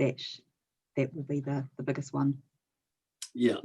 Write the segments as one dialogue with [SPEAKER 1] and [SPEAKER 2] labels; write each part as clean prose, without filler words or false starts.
[SPEAKER 1] that will be the biggest one.
[SPEAKER 2] Yeah.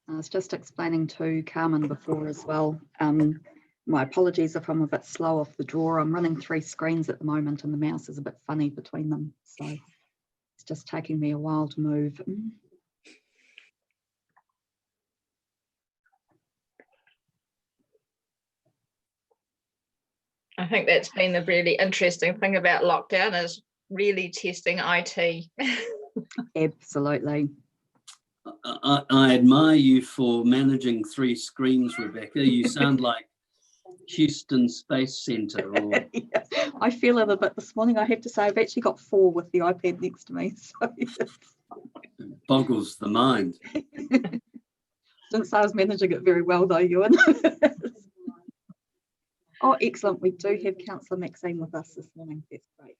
[SPEAKER 1] I was just explaining to Carmen before as well. My apologies if I'm a bit slow off the draw. I'm running 3 screens at the moment and the mouse is a bit funny between them. So it's just taking me a while to move.
[SPEAKER 3] I think that's been the really interesting thing about lockdown, is really testing IT.
[SPEAKER 1] Absolutely.
[SPEAKER 2] I admire you for managing 3 screens, Rebecca. You sound like Houston Space Center. Or...
[SPEAKER 1] Yeah, I feel it a bit this morning. I have to say I've actually got 4 with the iPad next to me. So
[SPEAKER 2] it boggles the mind.
[SPEAKER 1] Didn't say I was managing it very well though, Ewan. Oh, excellent. We do have Councillor Maxine with us this morning. That's great.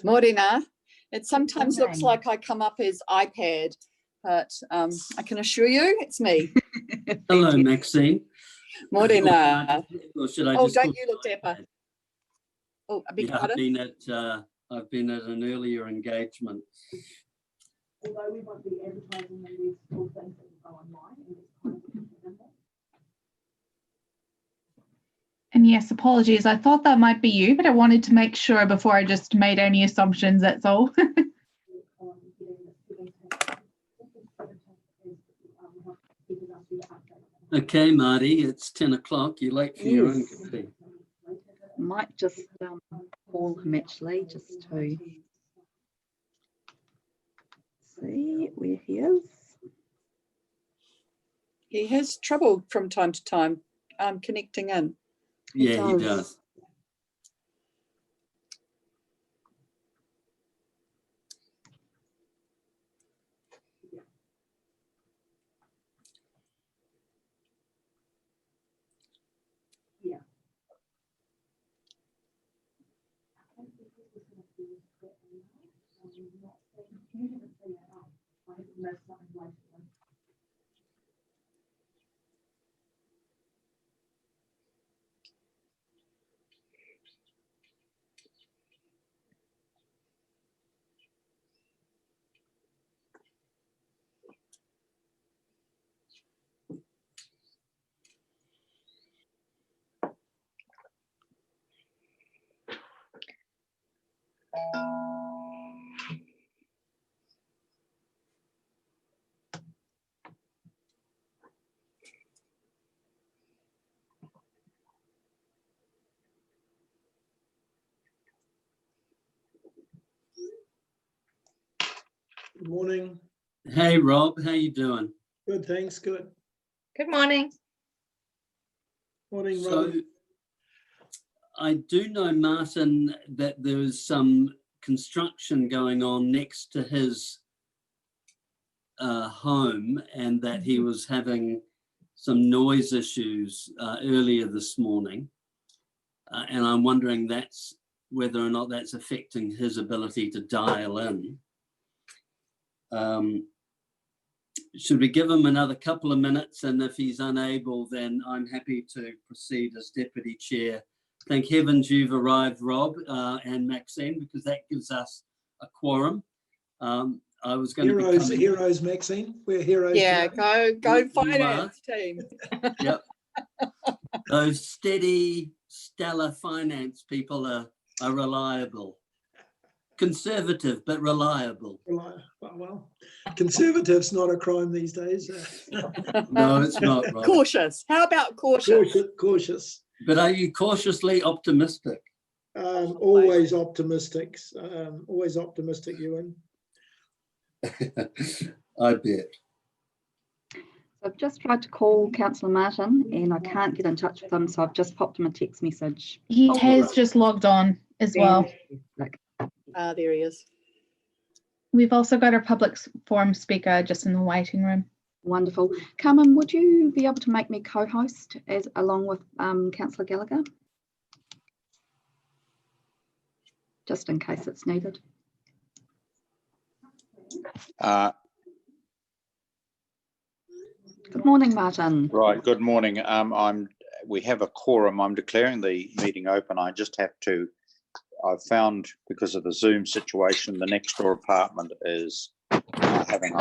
[SPEAKER 4] Morena. It sometimes looks like I come up as iPad, but I can assure you it's me.
[SPEAKER 2] Hello, Maxine.
[SPEAKER 4] Morena.
[SPEAKER 2] Or should I
[SPEAKER 4] Oh,
[SPEAKER 2] just
[SPEAKER 4] don't you look dapper. Oh, I beg your pardon?
[SPEAKER 2] I've been at an earlier engagement.
[SPEAKER 5] Although we won't be advertising, there's still things that will go online.
[SPEAKER 6] And yes, apologies. I thought that might be you, but I wanted to make sure before I just made any assumptions, that's all.
[SPEAKER 2] Okay, Marty, it's 10 o'clock. You're late for your own coffee.
[SPEAKER 1] Might just call him actually, just to see where he is.
[SPEAKER 4] He has trouble from time to time connecting in.
[SPEAKER 2] He does.
[SPEAKER 7] Good morning.
[SPEAKER 2] Hey, Rob, how you doing?
[SPEAKER 7] Good, thanks. Good.
[SPEAKER 3] Good morning.
[SPEAKER 7] Morning,
[SPEAKER 2] So,
[SPEAKER 7] Rob.
[SPEAKER 2] I do know, Martin, that there's some construction going on next to his home, and that he was having some noise issues earlier this morning. And I'm wondering whether or not that's affecting his ability to dial in. Should we give him another couple of minutes, and if he's unable, then I'm happy to proceed as Deputy Chair. Thank heavens you've arrived, Rob and Maxine, because that gives us a quorum. I was going
[SPEAKER 7] to be heroes, Maxine. We're heroes.
[SPEAKER 4] Yeah,
[SPEAKER 7] today.
[SPEAKER 4] go finance team.
[SPEAKER 2] Yep. Those steady, stellar finance people are are reliable. Conservative, but reliable.
[SPEAKER 7] Well, conservative's not a crime these days.
[SPEAKER 2] No, it's not, right.
[SPEAKER 4] Cautious. How about cautious?
[SPEAKER 7] Cautious.
[SPEAKER 2] But are you cautiously optimistic?
[SPEAKER 7] Always optimistic. Always optimistic, Ewan.
[SPEAKER 2] I bet.
[SPEAKER 1] I've just tried to call Councillor Martin and I can't get in touch with him, so I've just popped him a text message.
[SPEAKER 6] He
[SPEAKER 1] Oh,
[SPEAKER 6] has
[SPEAKER 1] right.
[SPEAKER 6] just logged on as well.
[SPEAKER 1] Like,
[SPEAKER 4] There he is.
[SPEAKER 6] We've also got our public forum speaker just in the waiting room.
[SPEAKER 1] wonderful. Carmen, would you be able to make me co-host along with Councillor Gallagher? Just in case it's needed. Good morning, Martin.
[SPEAKER 8] Right, good morning. We have a quorum. I'm declaring the meeting open. I just have to, I've found because of the Zoom situation, the next door apartment is having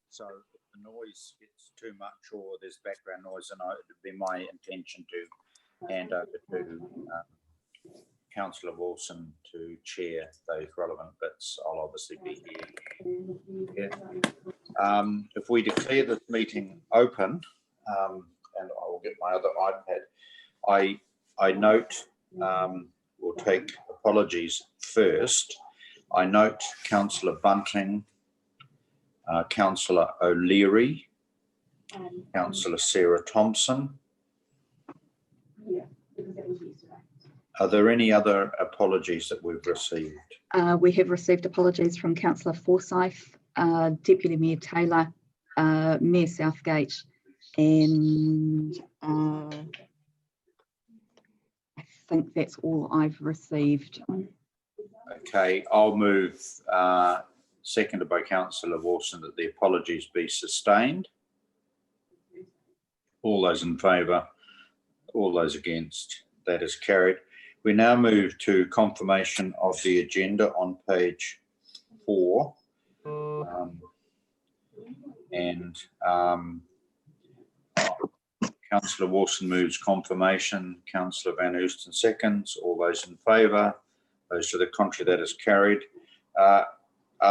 [SPEAKER 8] so if the noise gets too much or there's background noise, and it'd be my intention to hand over to Councillor Wilson to chair those relevant bits. I'll obviously be here. Yeah. If we declare this meeting open, and I will get my other iPad, I note, we'll take apologies first. I note Councillor Bunting, Councillor O'Leary, Councillor Sarah Thompson.
[SPEAKER 5] Yeah, because that was yesterday.
[SPEAKER 8] Are there any other apologies that we've received?
[SPEAKER 1] We have received apologies from Councillor Forsyth, Deputy Mayor Taylor, Mayor Southgate, and I think that's all I've received.
[SPEAKER 8] Okay, I'll move, seconded by Councillor Wilson, that the apologies be sustained. All those in favour, all those against, that is carried. We now move to confirmation of the agenda on page 4. Councillor Wilson moves confirmation, Councillor Van Oosten seconds. All those in favour, those to the contrary, that is carried. Are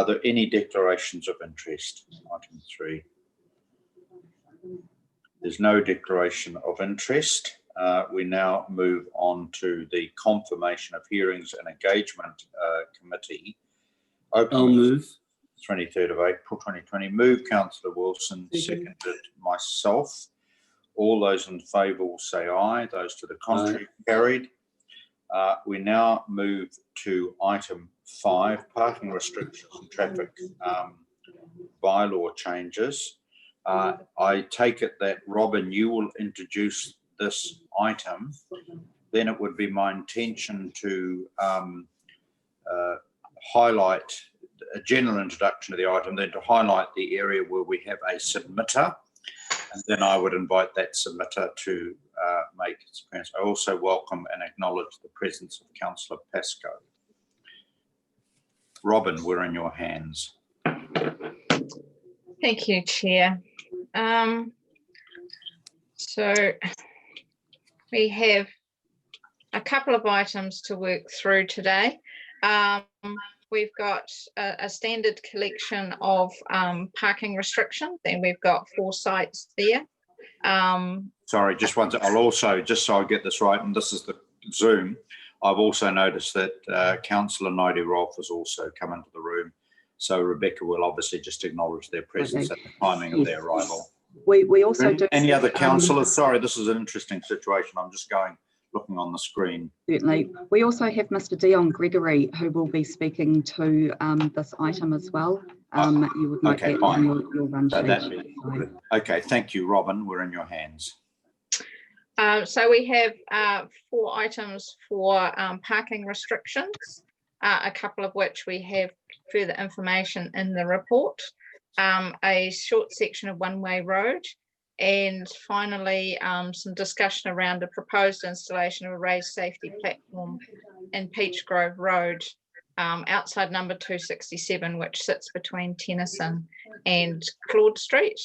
[SPEAKER 8] there any declarations of interest? Item 3. There's no declaration of interest. We now move on to the confirmation of hearings and engagement committee.
[SPEAKER 2] I'll move.
[SPEAKER 8] 23rd of April 2020. Move Councillor Wilson, seconded myself. All those in favour will say aye. Those to the contrary, carried. We now move to item 5, parking restrictions and traffic bylaw changes. I take it that, Robin, you will introduce this item. Then it would be my intention to highlight a general introduction to the item, then to highlight the area where we have a submitter, and then I would invite that submitter to make its appearance. I also welcome and acknowledge the presence of Councillor Pascoe. Robin, we're in your hands.
[SPEAKER 3] Thank you, Chair. So we have a couple of items to work through today. We've got a standard collection of parking restrictions, and we've got 4 sites there.
[SPEAKER 8] Sorry, just one. I'll also, just so I get this right, and this is the Zoom, I've also noticed that Councillor Naidi Rolfe has also come into the room. So Rebecca will obviously just acknowledge their presence at the timing of their arrival.
[SPEAKER 1] We also do.
[SPEAKER 8] Any other councillors? Sorry, this is an interesting situation. I'm just looking on the screen.
[SPEAKER 1] Certainly. We also have Mr. Dion Gregory, who will be speaking to this item as well. You would note that on your run sheet.
[SPEAKER 8] Okay, thank you, Robin. We're in your hands.
[SPEAKER 3] So we have 4 items for parking restrictions, a couple of which we have further information in the report, a short section of one-way road, and finally some discussion around the proposed installation of a raised safety platform in Peach Grove Road outside number 267, which sits between Tennyson and Claude Street,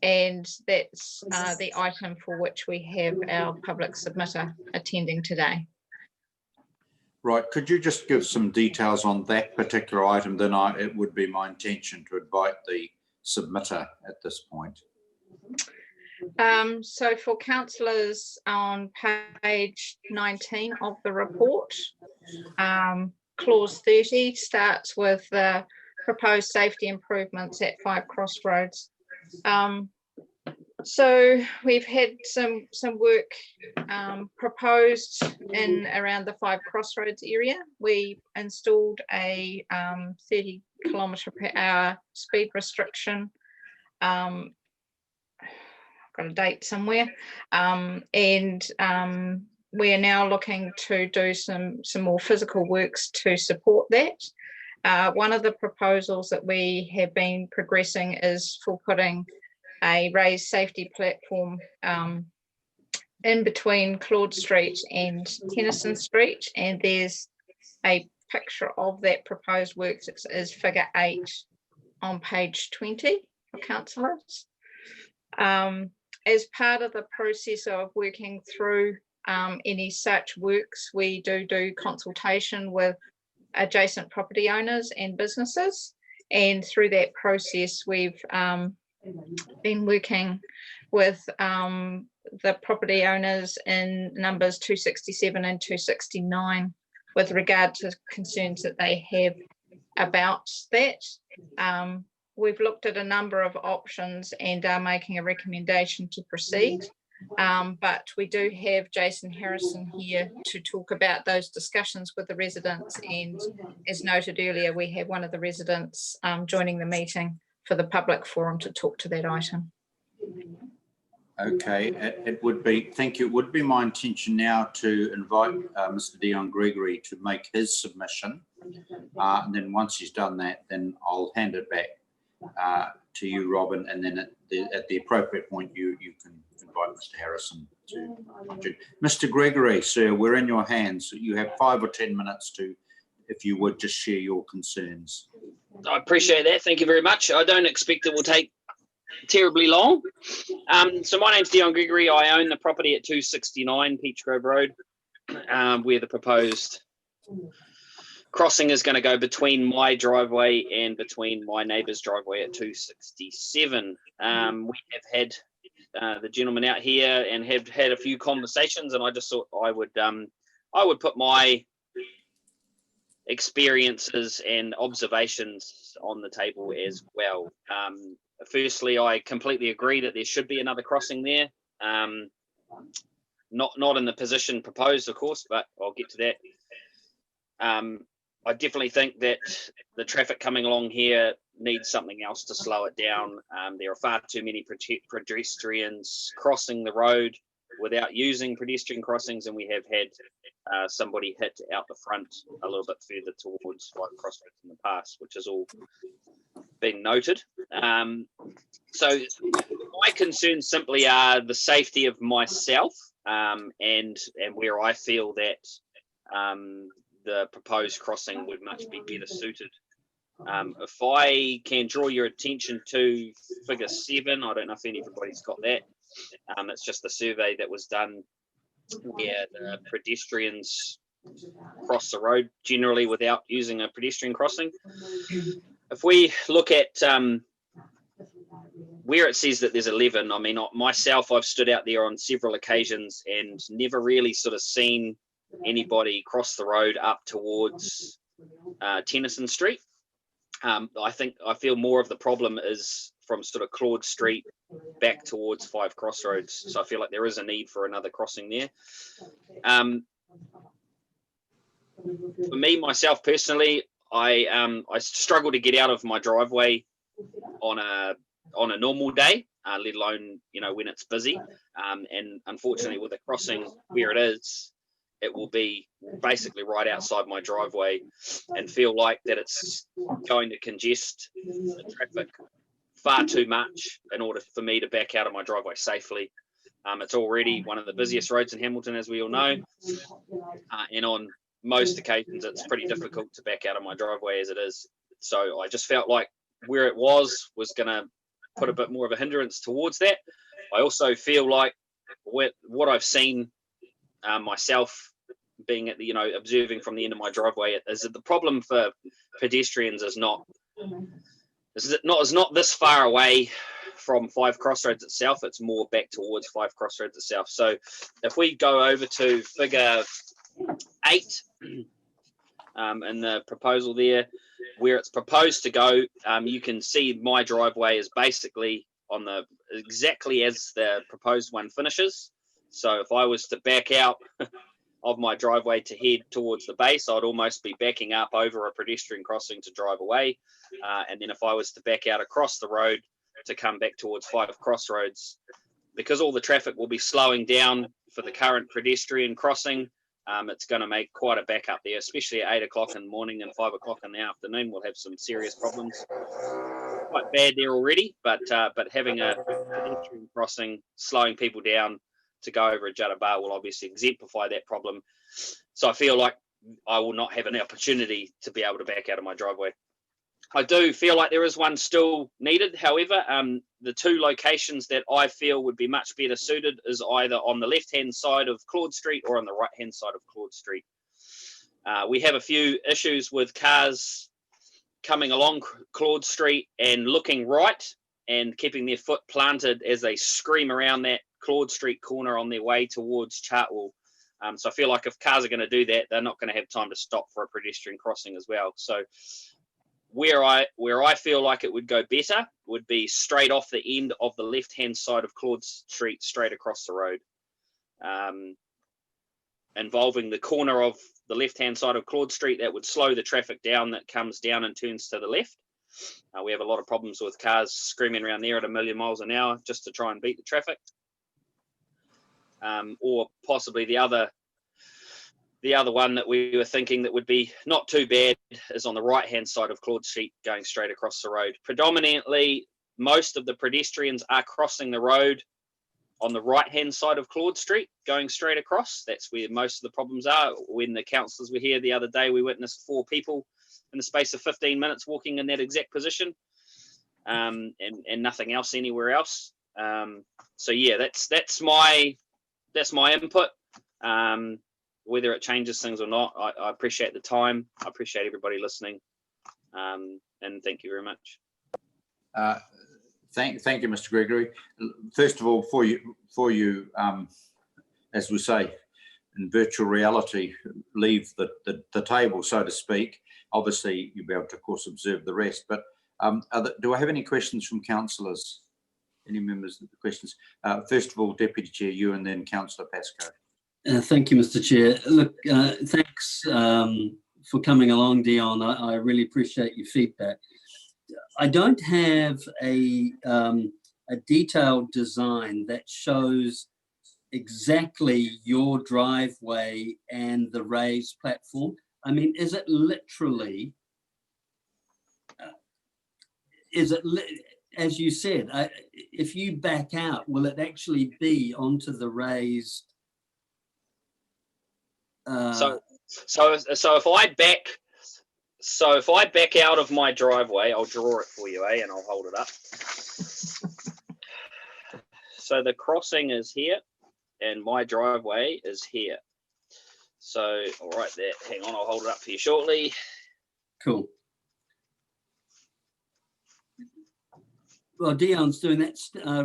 [SPEAKER 3] and that's the item for which we have our public submitter attending today.
[SPEAKER 8] Right, could you just give some details on that particular item? Then it would be my intention to invite the submitter at this point.
[SPEAKER 3] So for councillors on page 19 of the report, clause 30 starts with the proposed safety improvements at 5 Crossroads. So we've had some work proposed in around the 5 Crossroads area. We installed a 30 km/h speed restriction. I've got a date somewhere, and we are now looking to do some more physical works to support that. One of the proposals that we have been progressing is for putting a raised safety platform in between Claude Street and Tennyson Street, and there's a picture of that proposed works. It is figure 8 on page 20 for councillors. As part of the process of working through any such works, we do consultation with adjacent property owners and businesses, and through that process we've been working with the property owners in numbers 267 and 269 with regard to concerns that they have about that. We've looked at a number of options and are making a recommendation to proceed, but we do have Jason Harrison here to talk about those discussions with the residents, and as noted earlier, we have one of the residents joining the meeting for the public forum to talk to that item.
[SPEAKER 8] Okay, it would be, thank you. It would be my intention now to invite Mr. Dion Gregory to make his submission. And then once he's done that, then I'll hand it back to you, Robin, and then at the appropriate point, you can invite Mr. Harrison to. Mr. Gregory, sir, we're in your hands. You have 5 or 10 minutes to, if you would, just share your concerns.
[SPEAKER 9] I appreciate that. Thank you very much. I don't expect it will take terribly long. So my name's Dion Gregory. I own the property at 269 Peachgrove Road, where the proposed crossing is going to go between my driveway and between my neighbour's driveway at 267. We have had the gentleman out here and have had a few conversations, and I just thought I would put my experiences and observations on the table as well. Firstly, I completely agree that there should be another crossing there. Not in the position proposed, of course, but I'll get to that. I definitely think that the traffic coming along here needs something else to slow it down. There are far too many pedestrians crossing the road without using pedestrian crossings, and we have had somebody hit out the front a little bit further towards 5 Crossroads in the past, which has all been noted. So my concerns simply are the safety of myself and where I feel that the proposed crossing would much be better suited. If I can draw your attention to figure 7, I don't know if anybody's got that. It's just the survey that was done where the pedestrians cross the road generally without using a pedestrian crossing. If we look at where it says that there's 11, I mean, myself, I've stood out there on several occasions and never really sort of seen anybody cross the road up towards Tennyson Street. I feel more of the problem is from sort of Claude Street back towards 5 Crossroads. So I feel like there is a need for another crossing there. For me, myself personally, I struggle to get out of my driveway on a normal day, let alone, you know, when it's busy. And unfortunately, with the crossing where it is, it will be basically right outside my driveway, and feel like that it's going to congest the traffic far too much in order for me to back out of my driveway safely. It's already one of the busiest roads in Hamilton, as we all know, and on most occasions it's pretty difficult to back out of my driveway as it is. So I just felt like where it was going to put a bit more of a hindrance towards that. I also feel like what I've seen myself being at the, observing from the end of my driveway, is that the problem for pedestrians is not this far away from Five Crossroads itself. It's more back towards Five Crossroads itself. So if we go over to figure 8 in the proposal there, where it's proposed to go, you can see my driveway is basically on the exactly as the proposed one finishes. So if I was to back out of my driveway to head towards the base, I'd almost be backing up over a pedestrian crossing to drive away. And then if I was to back out across the road to come back towards Five Crossroads, because all the traffic will be slowing down for the current pedestrian crossing, it's going to make quite a backup there, especially at 8 o'clock in the morning and 5 o'clock in the afternoon. We'll have some serious problems. Quite bad there already, but having a pedestrian crossing, slowing people down to go over a Jutta Bar will obviously exemplify that problem. So I feel like I will not have an opportunity to be able to back out of my driveway. I do feel like there is one still needed. However, the 2 locations that I feel would be much better suited is either on the left-hand side of Claude Street or on the right-hand side of Claude Street. We have a few issues with cars coming along Claude Street and looking right and keeping their foot planted as they scream around that Claude Street corner on their way towards Chartwell. So I feel like if cars are going to do that, they're not going to have time to stop for a pedestrian crossing as well. So where I feel like it would go better would be straight off the end of the left-hand side of Claude Street, straight across the road, involving the corner of the left-hand side of Claude Street. That would slow the traffic down that comes down and turns to the left. We have a lot of problems with cars screaming around there at 1,000,000 miles an hour just to try and beat the traffic. Or possibly the other one that we were thinking that would be not too bad is on the right-hand side of Claude Street, going straight across the road. Predominantly, most of the pedestrians are crossing the road on the right-hand side of Claude Street, going straight across. That's where most of the problems are. When the councillors were here the other day, we witnessed 4 people in the space of 15 minutes walking in that exact position, and nothing else anywhere else. So yeah, that's my input. Whether it changes things or not, I appreciate the time. I appreciate everybody listening, and thank you very much.
[SPEAKER 8] Thank you, Mr. Gregory. First of all, for you, as we say, in virtual reality, leave the table, so to speak. Obviously, you'll be able to, of course, observe the rest. But do I have any questions from councillors? Any members of the questions? First of all, Deputy Chair, you, and then Councillor Pascoe.
[SPEAKER 2] Thank you, Mr. Chair. Look, thanks for coming along, Dion. I really appreciate your feedback. I don't have a detailed design that shows exactly your driveway and the raised platform. I mean, is it literally, as you said, if you back out, will it actually be onto the raised?
[SPEAKER 9] So if I back out of my driveway, I'll draw it for you, and I'll hold it up. So the crossing is here, and my driveway is here. So I'll write that. Hang on, I'll hold it up for you shortly.
[SPEAKER 2] Cool. Well, Dion's doing that.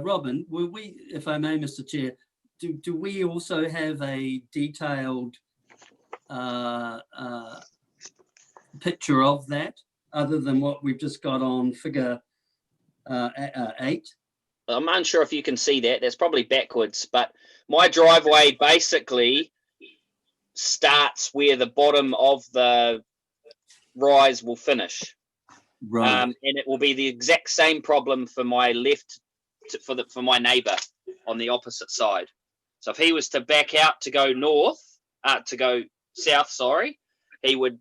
[SPEAKER 2] Robin, will we, if I may, Mr. Chair, do we also have a detailed picture of that, other than what we've just got on figure 8?
[SPEAKER 9] I'm unsure if you can see that. That's probably backwards, but my driveway basically starts where the bottom of the rise will finish.
[SPEAKER 2] Right.
[SPEAKER 9] And it will be the exact same problem for my for my neighbour on the opposite side. So if he was to back out to go south, sorry, he would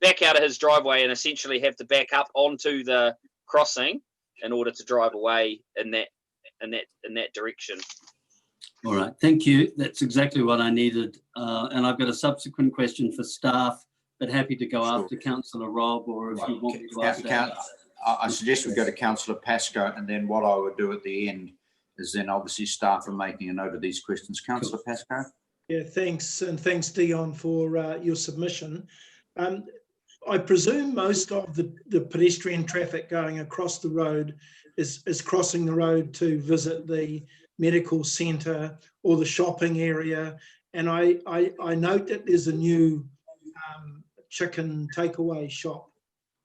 [SPEAKER 9] back out of his driveway and essentially have to back up onto the crossing in order to drive away in that direction.
[SPEAKER 2] All right, thank you. That's exactly what I needed. And I've got a subsequent question for staff, but happy to go after Councillor Rob, or if you want me to ask that.
[SPEAKER 8] I suggest we go to Councillor Pascoe, and then what I would do at the end is then obviously staff are making a note of these questions. Councillor Pascoe.
[SPEAKER 7] Yeah, thanks. And thanks, Dion, for your submission. I presume most of the pedestrian traffic going across the road is crossing the road to visit the medical centre or the shopping area. And I note that there's a new chicken takeaway shop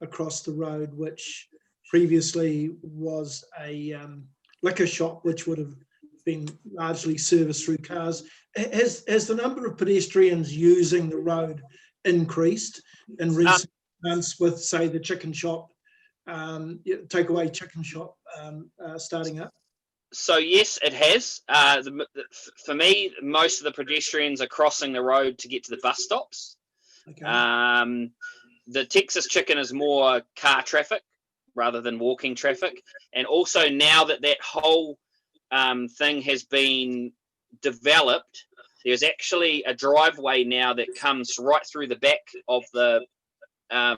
[SPEAKER 7] across the road, which previously was a liquor shop, which would have been largely serviced through cars. Has the number of pedestrians using the road increased in recent months with, say, the chicken shop, takeaway chicken shop starting up?
[SPEAKER 9] So yes, it has. For me, most of the pedestrians are crossing the road to get to the bus stops.
[SPEAKER 7] Okay.
[SPEAKER 9] The Texas chicken is more car traffic rather than walking traffic. And also now that whole thing has been developed, there's actually a driveway now that comes right through the back of the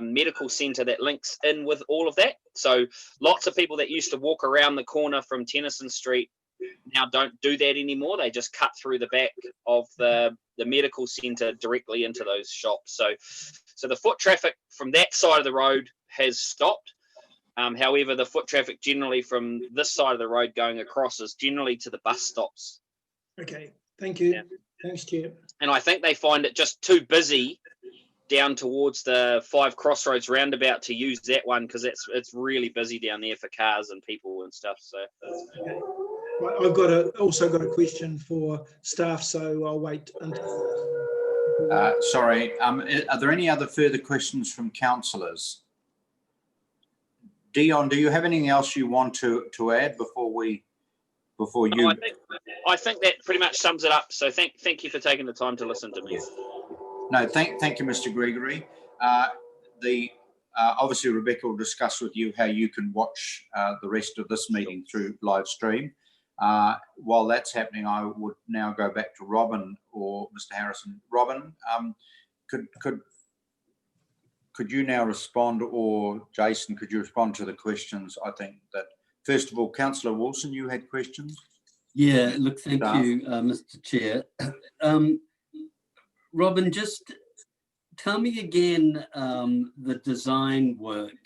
[SPEAKER 9] medical center that links in with all of that. So lots of people that used to walk around the corner from Tennyson Street now don't do that anymore. They just cut through the back of the medical center directly into those shops. So the foot traffic from that side of the road has stopped. However, the foot traffic generally from this side of the road going across is generally to the bus stops.
[SPEAKER 7] Okay, thank you.
[SPEAKER 9] Yeah.
[SPEAKER 7] Thanks, Chair.
[SPEAKER 9] And I think they find it just too busy down towards the 5 Crossroads roundabout to use that one, because it's really busy down there for cars and people and stuff. So
[SPEAKER 7] Okay. Right, I've also got a question for staff, so I'll wait until.
[SPEAKER 8] Sorry, are there any other further questions from councillors? Dion, do you have anything else you want to add before you?
[SPEAKER 9] I think that pretty much sums it up. So thank you for taking the time to listen to me.
[SPEAKER 8] No, thank you, Mr. Gregory. Obviously, Rebecca will discuss with you how you can watch the rest of this meeting through live stream. While that's happening, I would now go back to Robin or Mr. Harrison. Robin, could you now respond, or Jason, could you respond to the questions? I think that, first of all, Councillor Wilson, you had questions?
[SPEAKER 2] Yeah, look, thank you, Mr. Chair. Robin, just tell me again the design work.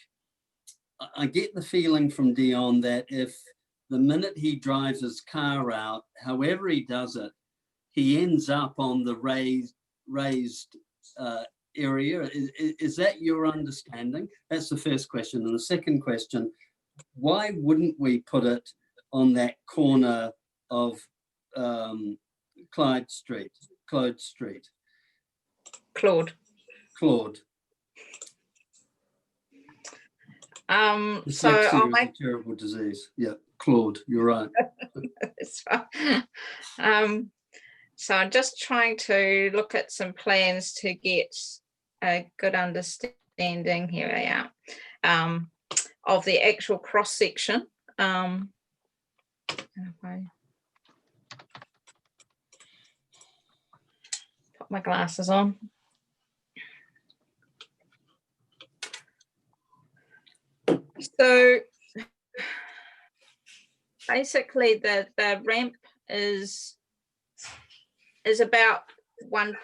[SPEAKER 2] I get the feeling from Dion that if the minute he drives his car out, however he does it, he ends up on the raised area. Is that your understanding? That's the first question. And the second question, why wouldn't we put it on that corner of Claude Street?
[SPEAKER 3] Claude. So I'll make
[SPEAKER 2] a terrible disease. Yeah, Claude, you're right.
[SPEAKER 3] it's fine. So I'm just trying to look at some plans to get a good understanding. Here we are, of the actual cross section. If I put my glasses on. So basically the ramp is about 1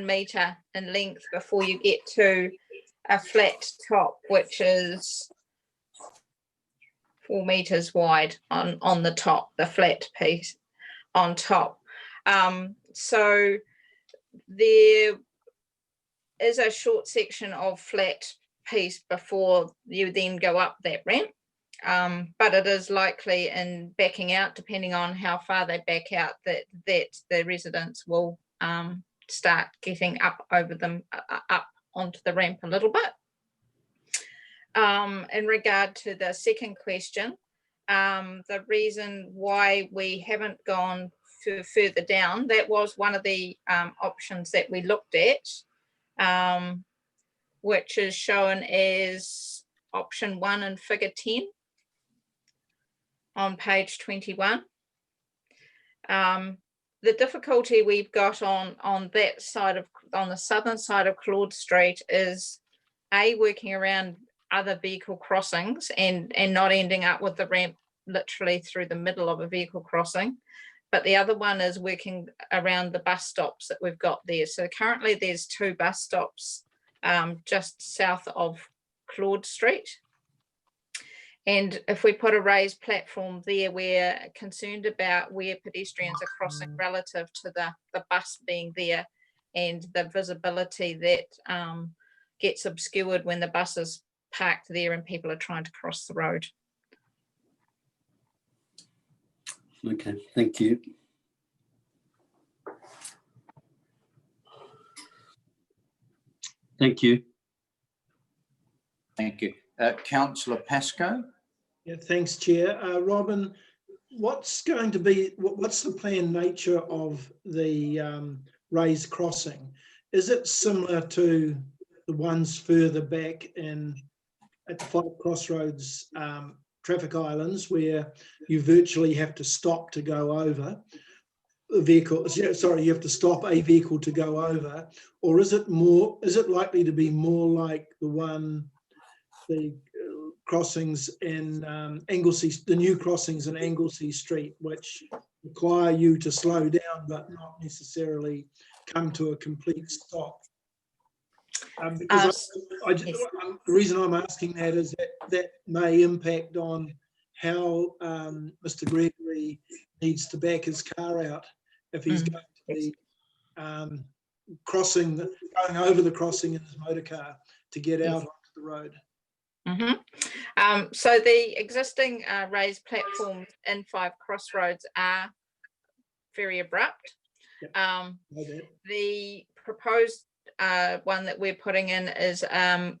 [SPEAKER 3] meter in length before you get to a flat top, which is 4 meters wide on the top, the flat piece on top. So there is a short section of flat piece before you then go up that ramp, but it is likely in backing out, depending on how far they back out, that the residents will start getting up over them, up onto the ramp a little bit. In regard to the second question, the reason why we haven't gone further down, that was one of the options that we looked at, which is shown as option 1 in figure 10 on page 21. The difficulty we've got on that side on the southern side of Claude Street is working around other vehicle crossings and not ending up with the ramp literally through the middle of a vehicle crossing. but the other one is working around the bus stops that we've got there. So currently there's 2 bus stops just south of Claude Street. And if we put a raised platform there, we're concerned about where pedestrians are crossing relative to the bus being there, and the visibility that gets obscured when the bus is parked there and people are trying to cross the road.
[SPEAKER 2] Okay, thank you. Thank you.
[SPEAKER 8] Thank you. Councillor Pascoe?
[SPEAKER 7] Yeah, thanks, Chair. Robin, what's going to be, what's the planned nature of the raised crossing? Is it similar to the ones further back at the 5 Crossroads traffic islands, where you virtually have to stop to go over a vehicle? Sorry, you have to stop a vehicle to go over, or is it likely to be more like the crossings in Anglesey, the new crossings in Anglesey Street, which require you to slow down but not necessarily come to a complete stop? Because the reason I'm asking that is that may impact on how Mr. Gregory needs to back his car out if he's going to be going over the crossing in his motor car to get out onto the road.
[SPEAKER 3] So the existing raised platforms in 5 Crossroads are very abrupt. The proposed one that we're putting in is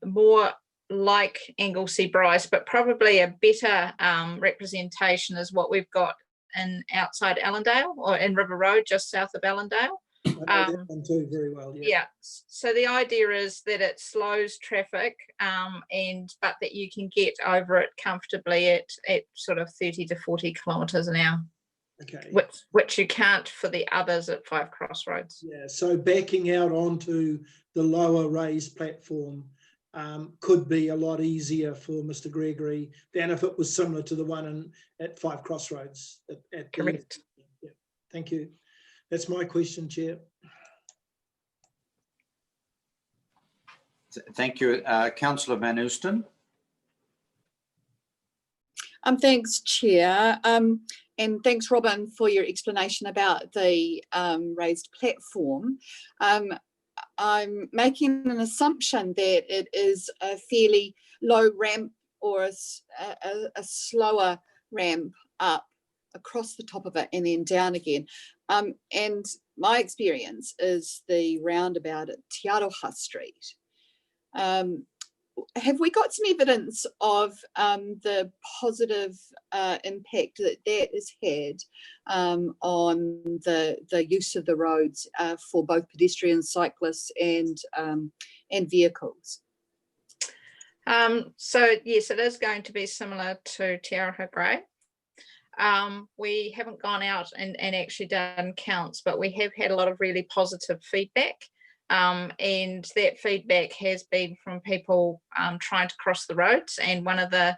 [SPEAKER 3] more like Anglesey Bryce, but probably a better representation is what we've got in outside Allendale, or in River Road, just south of Allendale.
[SPEAKER 7] I know that one too very well.
[SPEAKER 3] Yeah. So the idea is that it slows traffic, but that you can get over it comfortably at sort of 30 to 40 kilometres an hour.
[SPEAKER 7] Okay.
[SPEAKER 3] Which you can't for the others at 5 Crossroads.
[SPEAKER 7] Yeah. So backing out onto the lower raised platform could be a lot easier for Mr. Gregory than if it was similar to the one at 5 Crossroads.
[SPEAKER 3] Correct.
[SPEAKER 7] Yeah. Thank you. That's my question, Chair.
[SPEAKER 8] Thank you. Councillor Van Ooston.
[SPEAKER 4] Thanks, Chair. And thanks, Robin, for your explanation about the raised platform. I'm making an assumption that it is a fairly low ramp, or a slower ramp up across the top of it and then down again. And my experience is the roundabout at Te Aroha Street. Have we got some evidence of the positive impact that has had on the use of the roads for both pedestrians, cyclists and vehicles?
[SPEAKER 3] So yes, it is going to be similar to Te Aroha Grey. We haven't gone out and actually done counts, but we have had a lot of really positive feedback. And that feedback has been from people trying to cross the roads. And one of the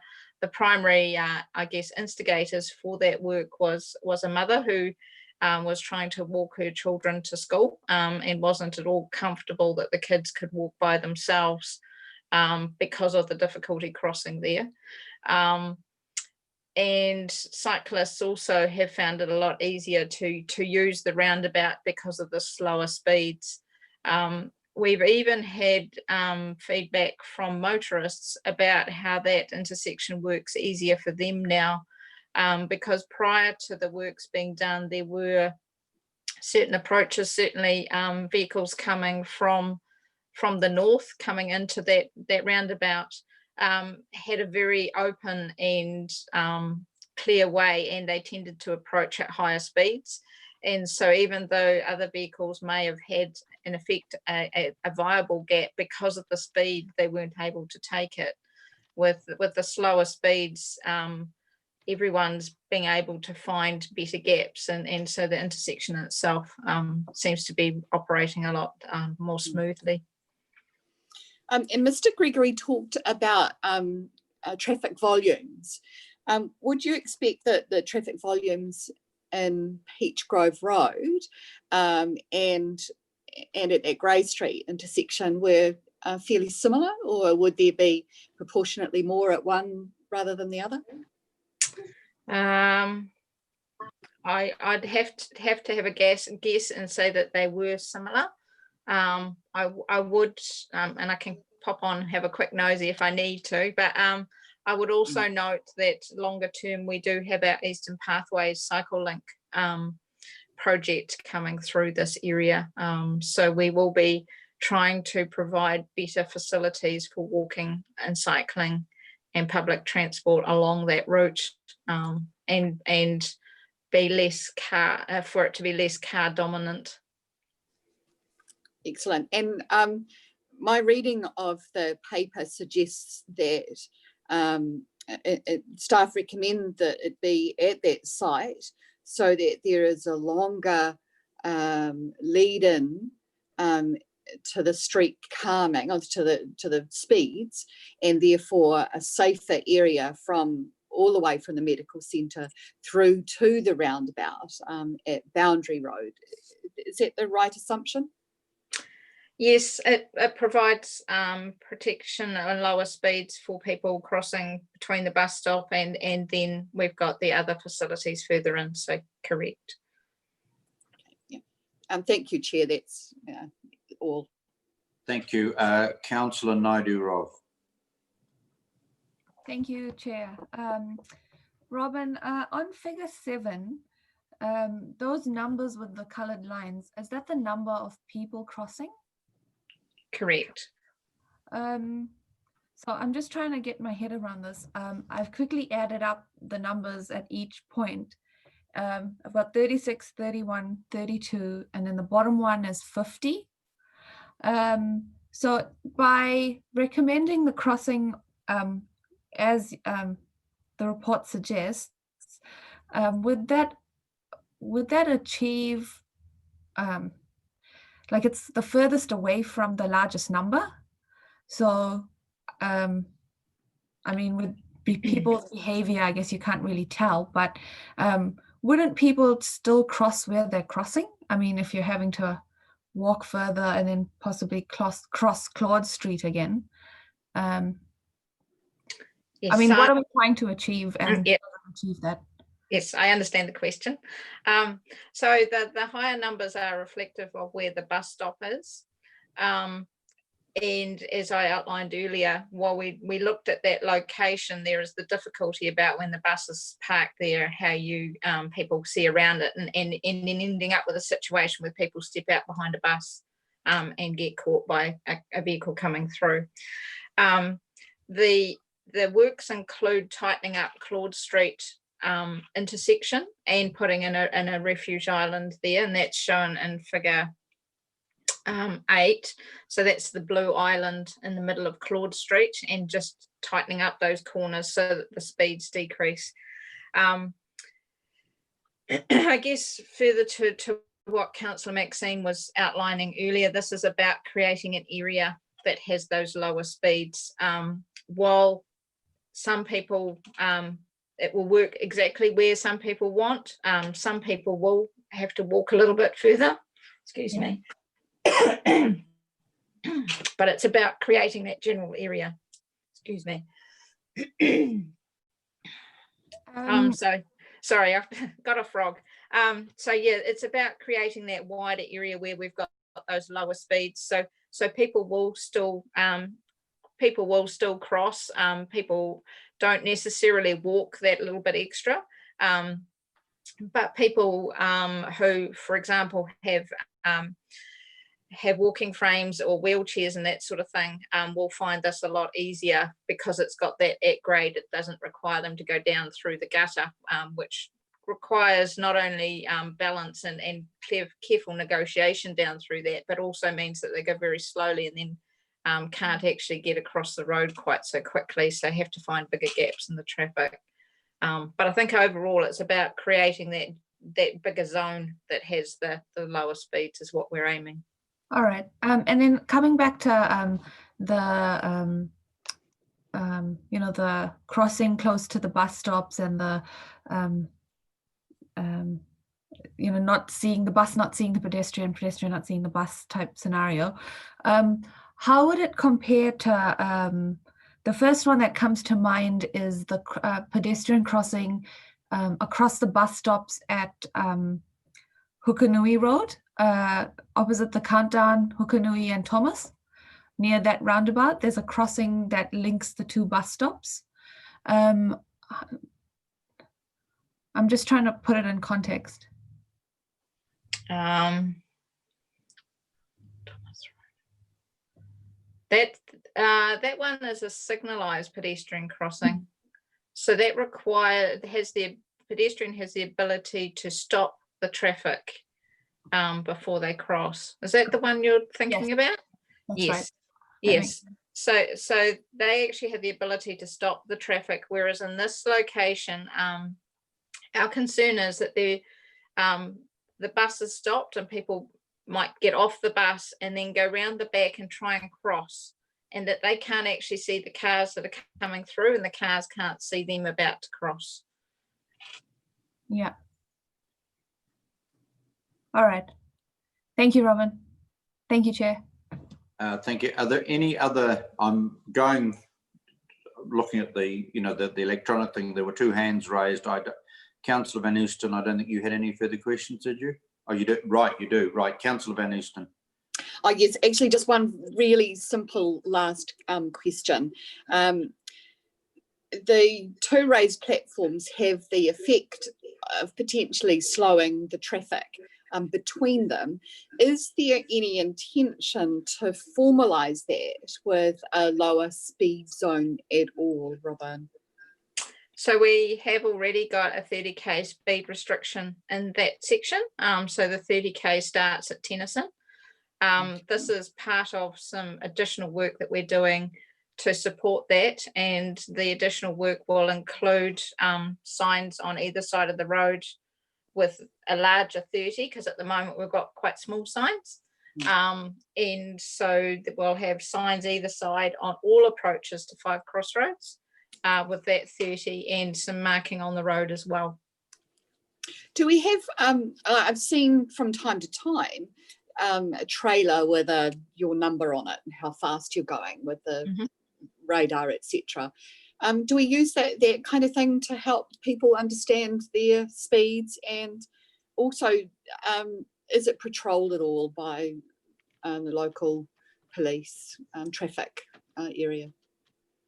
[SPEAKER 3] primary, I guess, instigators for that work was a mother who was trying to walk her children to school and wasn't at all comfortable that the kids could walk by themselves because of the difficulty crossing there. And cyclists also have found it a lot easier to use the roundabout because of the slower speeds. We've even had feedback from motorists about how that intersection works easier for them now, because prior to the works being done, there were certain approaches, certainly vehicles coming from the north coming into that roundabout had a very open and clear way, and they tended to approach at higher speeds. And so even though other vehicles may have had, in effect, a viable gap, because of the speed, they weren't able to take it. With the slower speeds, everyone's being able to find better gaps, and so the intersection itself seems to be operating a lot more smoothly.
[SPEAKER 4] And Mr. Gregory talked about traffic volumes. Would you expect that the traffic volumes in Peach Grove Road and at Grey Street intersection were fairly similar, or would there be proportionately more at one rather than the other?
[SPEAKER 3] I'd have to have a guess and say that they were similar. I would, and I can pop on and have a quick nosy if I need to, but I would also note that longer term we do have our Eastern Pathways Cycle Link project coming through this area. So we will be trying to provide better facilities for walking and cycling and public transport along that route, and be less car, for it to be less car dominant.
[SPEAKER 4] Excellent. And my reading of the paper suggests that staff recommend that it be at that site so that there is a longer lead-in to the street calming, or to the speeds, and therefore a safer area from all the way from the medical centre through to the roundabout at Boundary Road. Is that the right assumption?
[SPEAKER 3] Yes, it provides protection and lower speeds for people crossing between the bus stop and then we've got the other facilities further in, so correct.
[SPEAKER 4] Okay, yeah. Thank you, Chair. That's all.
[SPEAKER 8] Thank you. Councillor Naidu-Rov.
[SPEAKER 10] Thank you, Chair. Robin, on figure 7, those numbers with the coloured lines, is that the number of people crossing?
[SPEAKER 3] Correct.
[SPEAKER 10] So I'm just trying to get my head around this. I've quickly added up the numbers at each point. I've got 36, 31, 32, and then the bottom one is 50. So by recommending the crossing as the report suggests, would that achieve, like it's the furthest away from the largest number? So, I mean, with people's behavior, I guess you can't really tell, but wouldn't people still cross where they're crossing? I mean, if you're having to walk further and then possibly cross Claude Street again.
[SPEAKER 3] Yes,
[SPEAKER 10] I mean, what are we trying to achieve and
[SPEAKER 3] yeah.
[SPEAKER 10] achieve that?
[SPEAKER 3] Yes, I understand the question. So the higher numbers are reflective of where the bus stop is. And as I outlined earlier, while we looked at that location, there is the difficulty about when the bus is parked there, how you people see around it, and then ending up with a situation where people step out behind a bus and get caught by a vehicle coming through. The works include tightening up Claude Street intersection and putting in a refuge island there, and that's shown in figure 8. So that's the blue island in the middle of Claude Street, and just tightening up those corners so that the speeds decrease. I guess further to what Councillor Maxine was outlining earlier, this is about creating an area that has those lower speeds. While some people, it will work exactly where some people want, some people will have to walk a little bit further, excuse me. But it's about creating that general area. Excuse me. So sorry, I've got a frog. So yeah, it's about creating that wider area where we've got those lower speeds. So people will still cross. People don't necessarily walk that little bit extra, but people who, for example, have walking frames or wheelchairs and that sort of thing will find this a lot easier, because it's got that at grade. It doesn't require them to go down through the gutter, which requires not only balance and careful negotiation down through that, but also means that they go very slowly and then can't actually get across the road quite so quickly, so have to find bigger gaps in the traffic. But I think overall it's about creating that bigger zone that has the lower speeds is what we're aiming.
[SPEAKER 10] All right, and then coming back to the the crossing close to the bus stops and the not seeing the bus, not seeing the pedestrian, pedestrian not seeing the bus type scenario. How would it compare to the first one that comes to mind is the pedestrian crossing across the bus stops at Hukanui Road, opposite the Countdown, Hukanui and Thomas. Near that roundabout, there's a crossing that links the two bus stops. I'm just trying to put it in context.
[SPEAKER 3] That one is a signalized pedestrian crossing. So that pedestrian has the ability to stop the traffic before they cross. Is that the one you're thinking about?
[SPEAKER 10] That's
[SPEAKER 3] Yes.
[SPEAKER 10] right.
[SPEAKER 3] Yes. So they actually have the ability to stop the traffic, whereas in this location, our concern is that the bus is stopped and people might get off the bus and then go round the back and try and cross, and that they can't actually see the cars that are coming through, and the cars can't see them about to cross.
[SPEAKER 10] Yeah. All right. Thank you, Robin. Thank you, Chair.
[SPEAKER 8] Thank you. Are there any other, looking at the electronic thing, there were two hands raised. Councillor Van Oosthuizen, I don't think you had any further questions, did you? Oh, you do, right, you do, right. Councillor Van Oosthuizen.
[SPEAKER 4] Oh, yes, actually just one really simple last question. The two raised platforms have the effect of potentially slowing the traffic between them. Is there any intention to formalise that with a lower speed zone at all, Robin?
[SPEAKER 3] So we have already got a 30k speed restriction in that section. So the 30k starts at Tennyson. This is part of some additional work that we're doing to support that, and the additional work will include signs on either side of the road with a larger 30, because at the moment we've got quite small signs. And so we'll have signs either side on all approaches to 5 Crossroads with that 30, and some marking on the road as well.
[SPEAKER 4] Do we have, I've seen from time to time, a trailer with your number on it and how fast you're going with the radar, etc. Do we use that kind of thing to help people understand their speeds? And also, is it patrolled at all by the local police traffic area?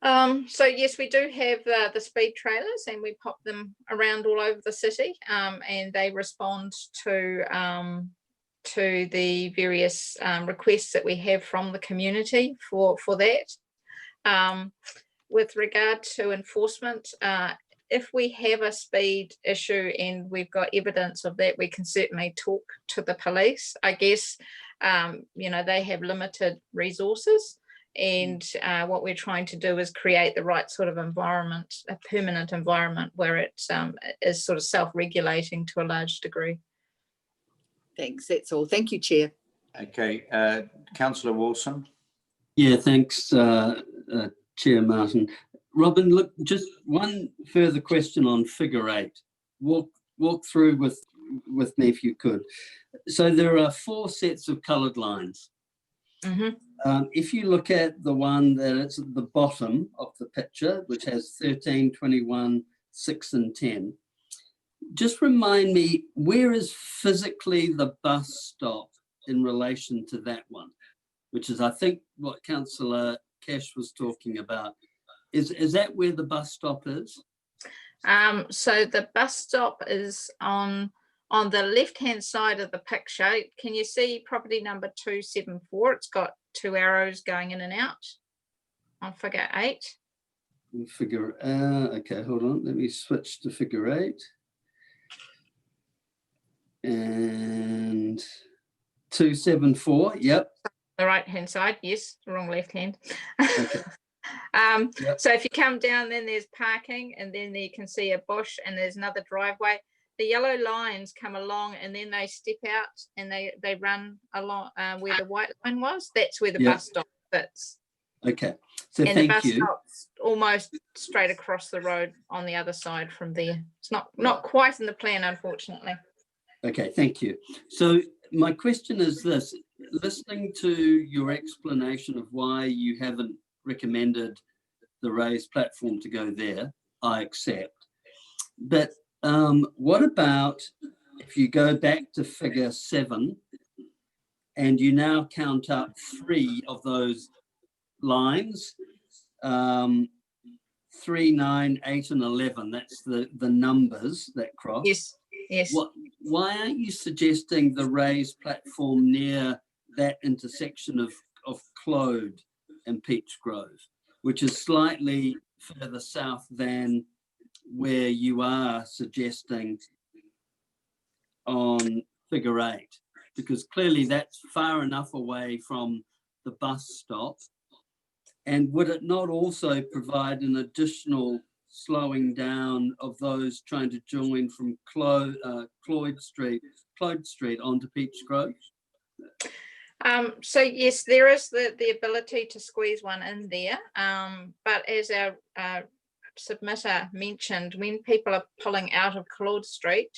[SPEAKER 3] So yes, we do have the speed trailers, and we pop them around all over the city, and they respond to the various requests that we have from the community for that. With regard to enforcement, if we have a speed issue and we've got evidence of that, we can certainly talk to the police. I guess, they have limited resources, and what we're trying to do is create the right sort of environment, a permanent environment where it is sort of self-regulating to a large degree.
[SPEAKER 4] Thanks, that's all. Thank you, Chair.
[SPEAKER 8] Okay, Councillor Wilson.
[SPEAKER 2] Yeah, thanks, Chair Martin. Robin, look, just one further question on figure 8. Walk through with me if you could. So there are 4 sets of coloured lines. If you look at the one that is at the bottom of the picture, which has 13, 21, 6 and 10, just remind me, where is physically the bus stop in relation to that one? Which is, I think, what Councillor Cash was talking about. Is that where the bus stop is?
[SPEAKER 3] So the bus stop is on the left-hand side of the picture. Can you see property number 274? It's got 2 arrows going in and out on figure 8.
[SPEAKER 2] Okay, hold on. Let me switch to figure 8. And 274, yep.
[SPEAKER 3] The right-hand side, yes, the wrong left hand.
[SPEAKER 2] Okay. Yep.
[SPEAKER 3] So if you come down, then there's parking, and then you can see a bush, and there's another driveway. The yellow lines come along, and then they step out, and they run along where the white line was. That's where the bus stop sits.
[SPEAKER 2] Okay, so
[SPEAKER 3] and
[SPEAKER 2] thank
[SPEAKER 3] the bus
[SPEAKER 2] you.
[SPEAKER 3] stop's almost straight across the road on the other side from there. It's not quite in the plan, unfortunately.
[SPEAKER 2] Okay, thank you. So my question is this, listening to your explanation of why you haven't recommended the raised platform to go there, I accept. But what about if you go back to figure 7 and you now count up 3 of those lines, 3, 9, 8 and 11, that's the numbers that cross.
[SPEAKER 3] Yes, yes.
[SPEAKER 2] Why aren't you suggesting the raised platform near that intersection of Clode and Peach Grove, which is slightly further south than where you are suggesting on figure 8? Because clearly that's far enough away from the bus stop. And would it not also provide an additional slowing down of those trying to join from Cloyd Street onto Peach Grove?
[SPEAKER 3] So yes, there is the ability to squeeze one in there. But as our submitter mentioned, when people are pulling out of Claude Street,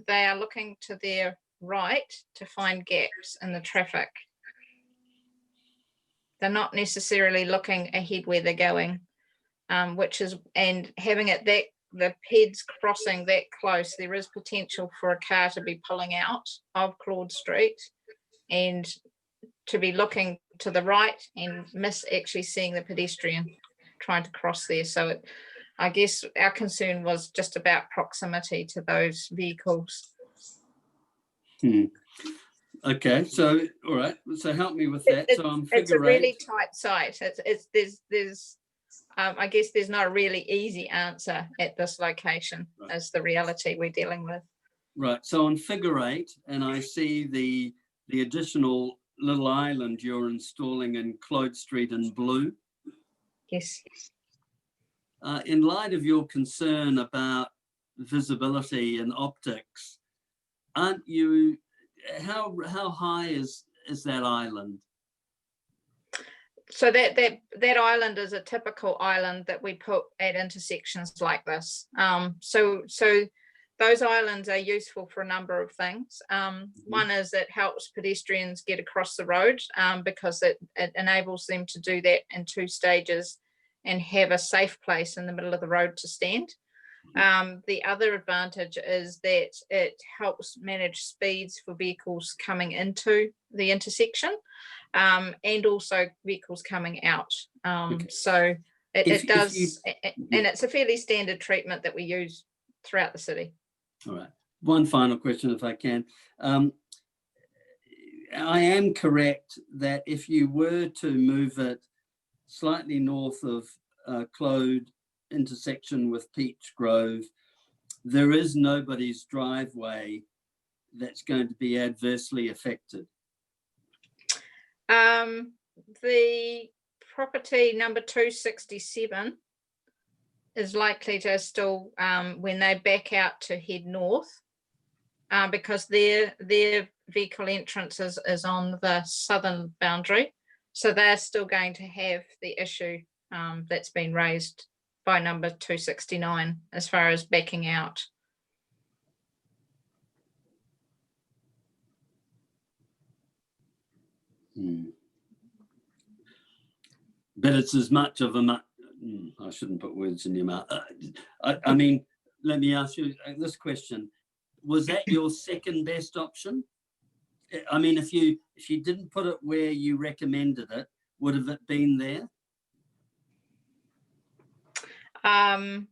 [SPEAKER 3] they are looking to their right to find gaps in the traffic. They're not necessarily looking ahead where they're going, and having it that the PEDs crossing that close, there is potential for a car to be pulling out of Claude Street and to be looking to the right and miss actually seeing the pedestrian trying to cross there. So I guess our concern was just about proximity to those vehicles.
[SPEAKER 2] Okay, so all right, so help me with that. So I'm
[SPEAKER 3] It's a
[SPEAKER 2] figure
[SPEAKER 3] really
[SPEAKER 2] 8.
[SPEAKER 3] tight site. There's I guess there's no really easy answer at this location.
[SPEAKER 2] Right.
[SPEAKER 3] Is the reality we're dealing with.
[SPEAKER 2] Right, so on figure 8, and I see the additional little island you're installing in Clode Street in blue.
[SPEAKER 3] Yes.
[SPEAKER 2] In light of your concern about visibility and optics, aren't you, how high is that island?
[SPEAKER 3] So that island is a typical island that we put at intersections like this. So those islands are useful for a number of things. One is it helps pedestrians get across the road because it enables them to do that in 2 stages and have a safe place in the middle of the road to stand. The other advantage is that it helps manage speeds for vehicles coming into the intersection and also vehicles coming out.
[SPEAKER 2] Okay.
[SPEAKER 3] So it does, and it's a fairly standard treatment that we use throughout the city.
[SPEAKER 2] All right. One final question, if I can. I am correct that if you were to move it slightly north of Clode intersection with Peach Grove, there is nobody's driveway that's going to be adversely affected.
[SPEAKER 3] The property number 267 is likely to still, when they back out to head north, because their vehicle entrance is on the southern boundary. So they're still going to have the issue that's been raised by number 269 as far as backing out.
[SPEAKER 2] But it's as much of a, I shouldn't put words in your mouth. I mean, let me ask you this question. Was that your second best option? I mean, if you didn't put it where you recommended it, would have it been there?
[SPEAKER 3] I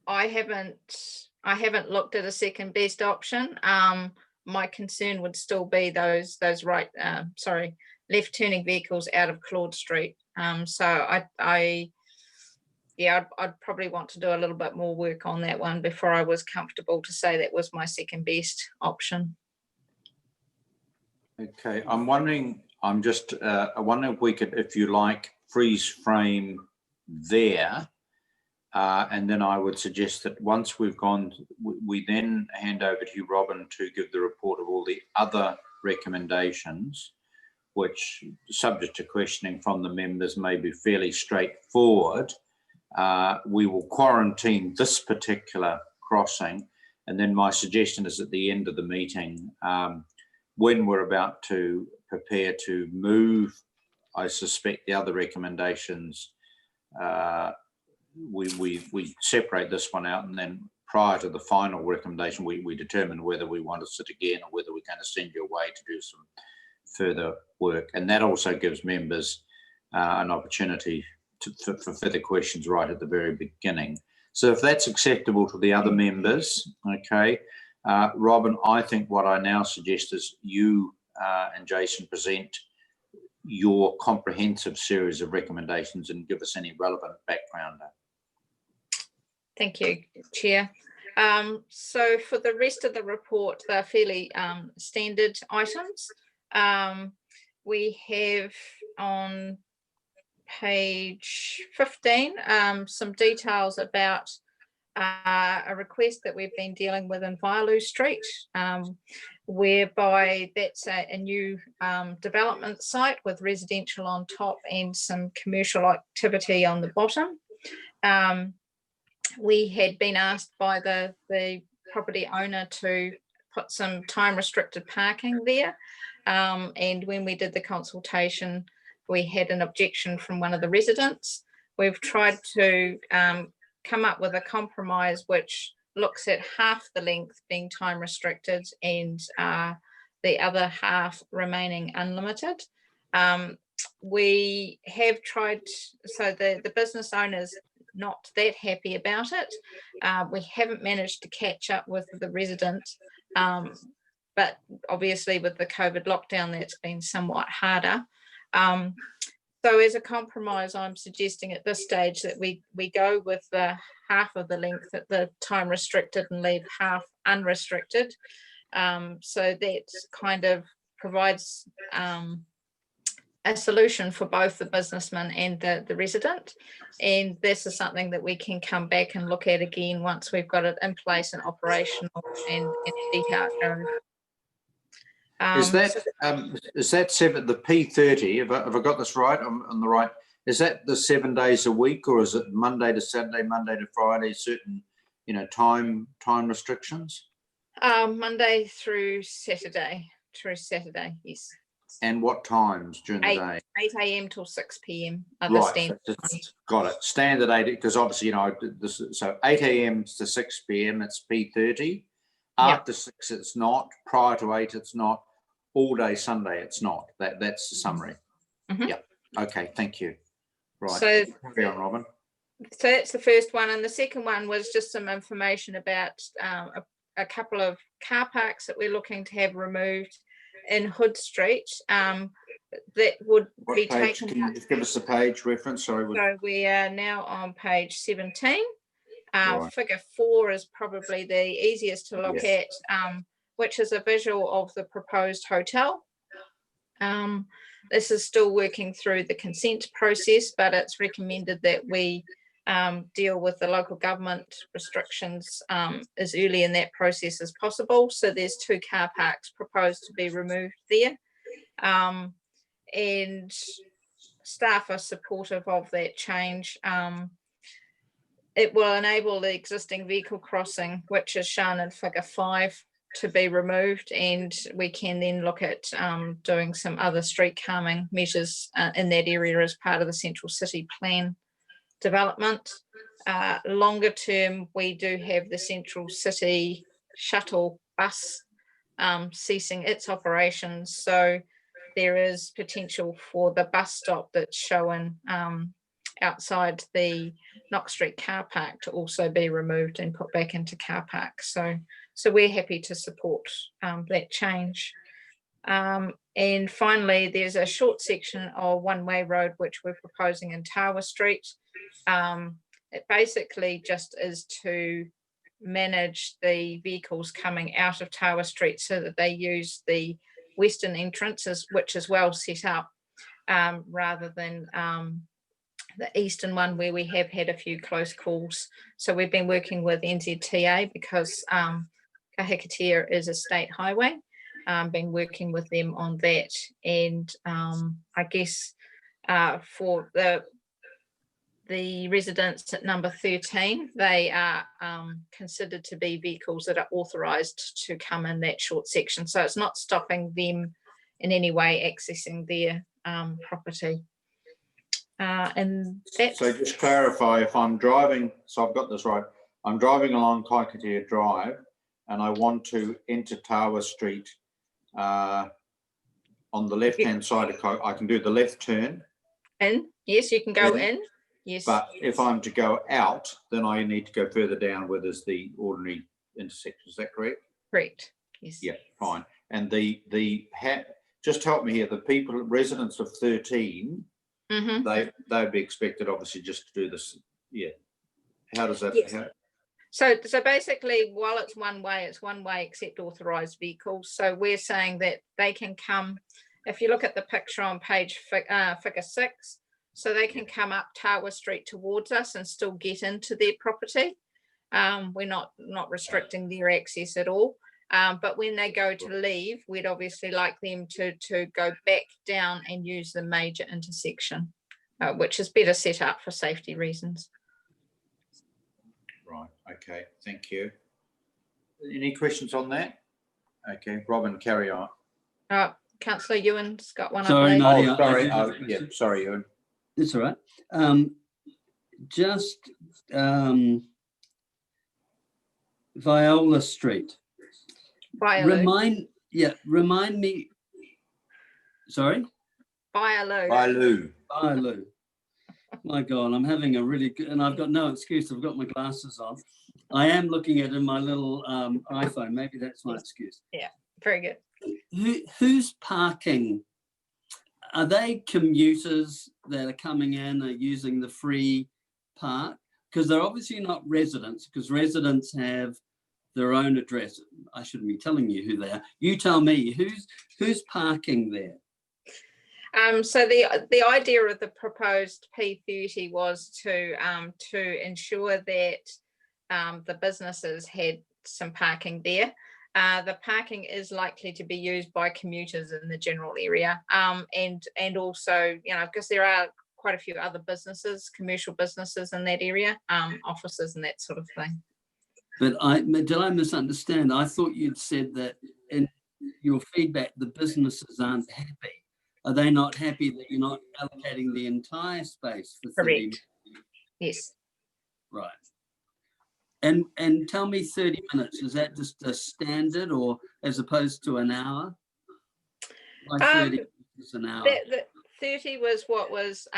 [SPEAKER 3] haven't looked at a second best option. My concern would still be those left turning vehicles out of Claude Street. So I'd probably want to do a little bit more work on that one before I was comfortable to say that was my second best option.
[SPEAKER 8] Okay, I'm wondering if we could, if you like, freeze frame there. And then I would suggest that once we've gone, we then hand over to you, Robin, to give the report of all the other recommendations, which, subject to questioning from the members, may be fairly straightforward. We will quarantine this particular crossing, And then my suggestion is at the end of the meeting, when we're about to prepare to move, I suspect the other recommendations, we separate this one out, and then prior to the final recommendation, we determine whether we want to sit again or whether we're going to send you away to do some further work. And that also gives members an opportunity for further questions right at the very beginning. So if that's acceptable to the other members, okay, Robin, I think what I now suggest is you and Jason present your comprehensive series of recommendations and give us any relevant background.
[SPEAKER 3] Thank you, Chair. So for the rest of the report, they're fairly standard items. We have on page 15 some details about a request that we've been dealing with in Vialoo Street, whereby that's a new development site with residential on top and some commercial activity on the bottom. We had been asked by the property owner to put some time restricted parking there, and when we did the consultation, we had an objection from one of the residents. We've tried to come up with a compromise which looks at half the length being time restricted and the other half remaining unlimited. We have tried, so the business owner's not that happy about it. We haven't managed to catch up with the resident, but obviously with the COVID lockdown, that's been somewhat harder. So as a compromise, I'm suggesting at this stage that we go with the half of the length at the time restricted and leave half unrestricted. So that kind of provides a solution for both the businessman and the resident. And this is something that we can come back and look at again once we've got it in place and operational and see how it goes.
[SPEAKER 8] Is that seven, the P30, have I got this right, on the right, is that the 7 days a week, or is it Monday to Saturday, Monday to Friday, certain, time restrictions?
[SPEAKER 3] Monday through Saturday, yes.
[SPEAKER 8] And what times during the day?
[SPEAKER 3] 8 a.m. till 6 p.m.
[SPEAKER 8] Right, got it. Standard 8, because obviously, so 8 a.m. to 6 p.m. it's P30. After 6 it's not. Prior to 8 it's not. All day Sunday it's not. That's the summary.
[SPEAKER 3] Mm-hmm.
[SPEAKER 8] Yeah. Okay. Thank you. Right.
[SPEAKER 3] So
[SPEAKER 8] carry on, Robin.
[SPEAKER 3] So that's the first one, and the second one was just some information about a couple of car parks that we're looking to have removed in Hood Street. That would be taken.
[SPEAKER 8] Can you just give us the page reference? Sorry.
[SPEAKER 3] So we are now on page 17.
[SPEAKER 8] Right.
[SPEAKER 3] Figure 4 is probably the easiest to look at, which is a visual of the proposed hotel. This is still working through the consent process, but it's recommended that we deal with the local government restrictions as early in that process as possible. So there's 2 car parks proposed to be removed there. And staff are supportive of that change. It will enable the existing vehicle crossing, which is shown in figure 5, to be removed, and we can then look at doing some other street calming measures in that area as part of the Central City Plan development. Longer term, we do have the Central City shuttle bus ceasing its operations, so there is potential for the bus stop that's shown outside the Knox Street car park to also be removed and put back into car park. So we're happy to support that change. And finally, there's a short section of one-way road which we're proposing in Tower Street. It basically just is to manage the vehicles coming out of Tower Street so that they use the western entrances, which is well set up, rather than the eastern one where we have had a few close calls. So we've been working with NZTA because Kahikatea is a state highway, been working with them on that. And I guess for the the residents at number 13, they are considered to be vehicles that are authorised to come in that short section. So it's not stopping them in any way accessing their property. And that's,
[SPEAKER 8] So just clarify, if I'm driving, so I've got this right, I'm driving along Kaikatea Drive and I want to enter Tawa Street on the left-hand side of I can do the left turn.
[SPEAKER 3] in, yes, you can go in. Yes.
[SPEAKER 8] But if I'm to go out, then I need to go further down where there's the ordinary intersection. Is that correct?
[SPEAKER 3] Correct. Yes.
[SPEAKER 8] Yeah, fine. And just help me here. The people, residents of 13, they'd be expected, obviously, just to do this. Yeah. How does that?
[SPEAKER 3] Yes. So basically, while it's one way except authorised vehicles. So we're saying that they can come. If you look at the picture on page figure 6. So they can come up Tawa Street towards us and still get into their property. We're not restricting their access at all. But when they go to leave, we'd obviously like them to go back down and use the major intersection, which is better set up for safety reasons.
[SPEAKER 8] Right. Okay. Thank you. Any questions on that? Okay, Robin, carry on.
[SPEAKER 3] Councillor Ewan's got one.
[SPEAKER 2] Sorry, Marty.
[SPEAKER 8] Oh, sorry. Yeah, sorry, Ewan.
[SPEAKER 2] That's all right. Just Viola Street.
[SPEAKER 3] Viola.
[SPEAKER 2] Remind me. Sorry?
[SPEAKER 3] Viola.
[SPEAKER 8] Viola.
[SPEAKER 2] My God, I'm having a really good, and I've got no excuse. I've got my glasses on. I am looking at it in my little iPhone. Maybe that's my excuse.
[SPEAKER 3] Yeah, very good.
[SPEAKER 2] Who's parking? Are they commuters that are coming in, are using the free park? Because they're obviously not residents, because residents have their own address. I shouldn't be telling you who they are. You tell me, who's parking there?
[SPEAKER 3] So the idea of the proposed P30 was to ensure that the businesses had some parking there. The parking is likely to be used by commuters in the general area, and also, because there are quite a few other businesses, commercial businesses in that area, offices and that sort of thing.
[SPEAKER 2] But did I misunderstand? I thought you'd said that in your feedback, the businesses aren't happy. Are they not happy that you're not allocating the entire space for 30 minutes?
[SPEAKER 3] Yes.
[SPEAKER 2] Right. And tell me 30 minutes, is that just a standard or as opposed to an hour? Like 30 is an hour.
[SPEAKER 3] The 30 was what was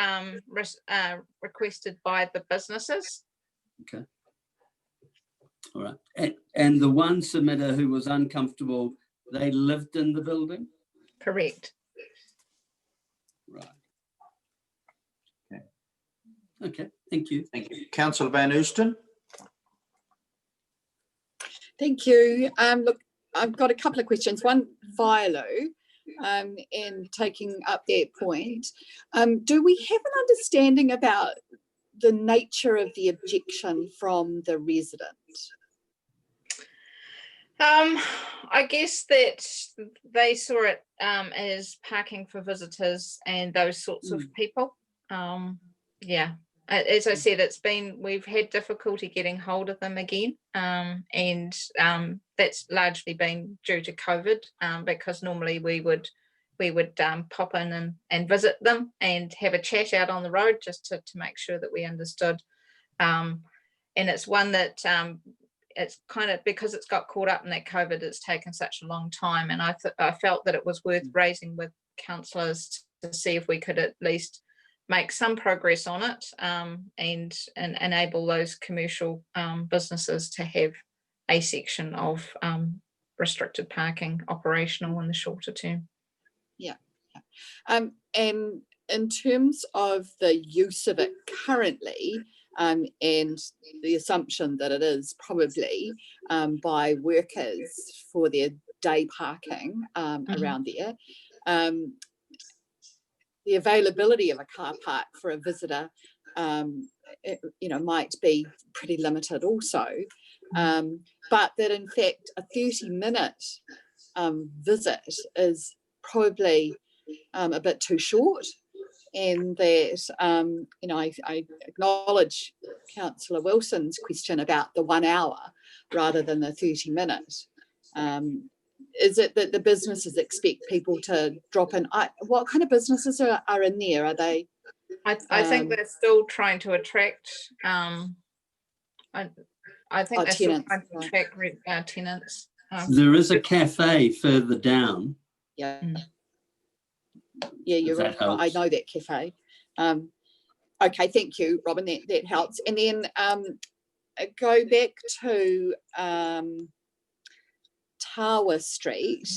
[SPEAKER 3] requested by the businesses.
[SPEAKER 2] Okay. All right. And the one submitter who was uncomfortable, they lived in the building?
[SPEAKER 3] Correct.
[SPEAKER 2] Right. Okay. Thank you.
[SPEAKER 8] Thank you. Councillor Van Oosten.
[SPEAKER 4] Thank you. Look, I've got a couple of questions. One, Viola, and taking up that point, do we have an understanding about the nature of the objection from the resident?
[SPEAKER 3] I guess that they saw it as parking for visitors and those sorts of people. Yeah, as I said, we've had difficulty getting hold of them again, and that's largely been due to COVID, because normally we would pop in and visit them and have a chat out on the road just to make sure that we understood. And it's one that it's kind of, because it's got caught up in that COVID, it's taken such a long time, and I felt that it was worth raising with councillors to see if we could at least make some progress on it, and enable those commercial businesses to have a section of restricted parking operational in the shorter term.
[SPEAKER 4] Yeah. And in terms of the use of it currently, and the assumption that it is probably by workers for their day parking around there, the availability of a car park for a visitor, might be pretty limited also, but that in fact a 30-minute visit is probably a bit too short and that, you know, I acknowledge Councillor Wilson's question about the 1 hour rather than the 30 minutes. Is it that the businesses expect people to drop in? What kind of businesses are in there? Are they?
[SPEAKER 3] I think they're still trying to attract. I think they're still
[SPEAKER 4] tenants,
[SPEAKER 3] trying to
[SPEAKER 4] right.
[SPEAKER 3] attract tenants.
[SPEAKER 2] There is a cafe further down.
[SPEAKER 4] Yeah.
[SPEAKER 3] Mm.
[SPEAKER 4] Yeah, you're
[SPEAKER 2] If
[SPEAKER 4] right.
[SPEAKER 2] that
[SPEAKER 4] I
[SPEAKER 2] helps.
[SPEAKER 4] know that cafe. Okay, thank you, Robin. That helps. And then go back to Tower Street.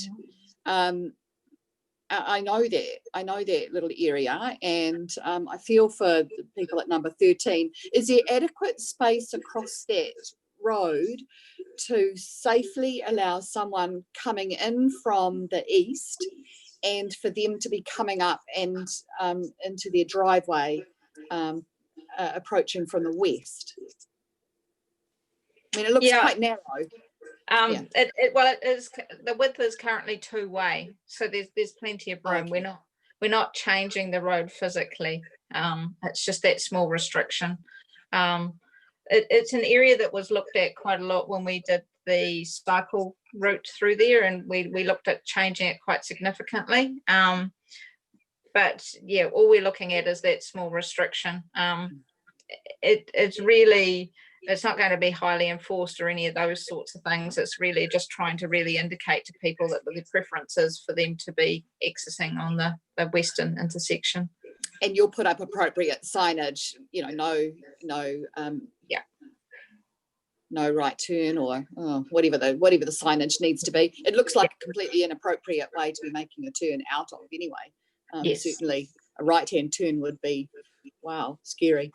[SPEAKER 4] I know that little area, and I feel for the people at number 13. Is there adequate space across that road to safely allow someone coming in from the east and for them to be coming up and into their driveway approaching from the west? I mean, it looks
[SPEAKER 3] Yeah.
[SPEAKER 4] quite narrow. Yeah.
[SPEAKER 3] Well, it is. The width is currently 2-way, so there's plenty of room.
[SPEAKER 4] Okay.
[SPEAKER 3] We're not changing the road physically. It's just that small restriction. It's an area that was looked at quite a lot when we did the cycle route through there, and we looked at changing it quite significantly. But yeah, all we're looking at is that small restriction. It's not going to be highly enforced or any of those sorts of things. It's really just trying to really indicate to people that the preference is for them to be accessing on the western intersection.
[SPEAKER 4] And you'll put up appropriate signage, you know, no right turn or whatever the signage needs to be. It looks like a completely inappropriate way to be making a turn out of anyway.
[SPEAKER 3] Yes.
[SPEAKER 4] Certainly a right-hand turn would be, wow, scary.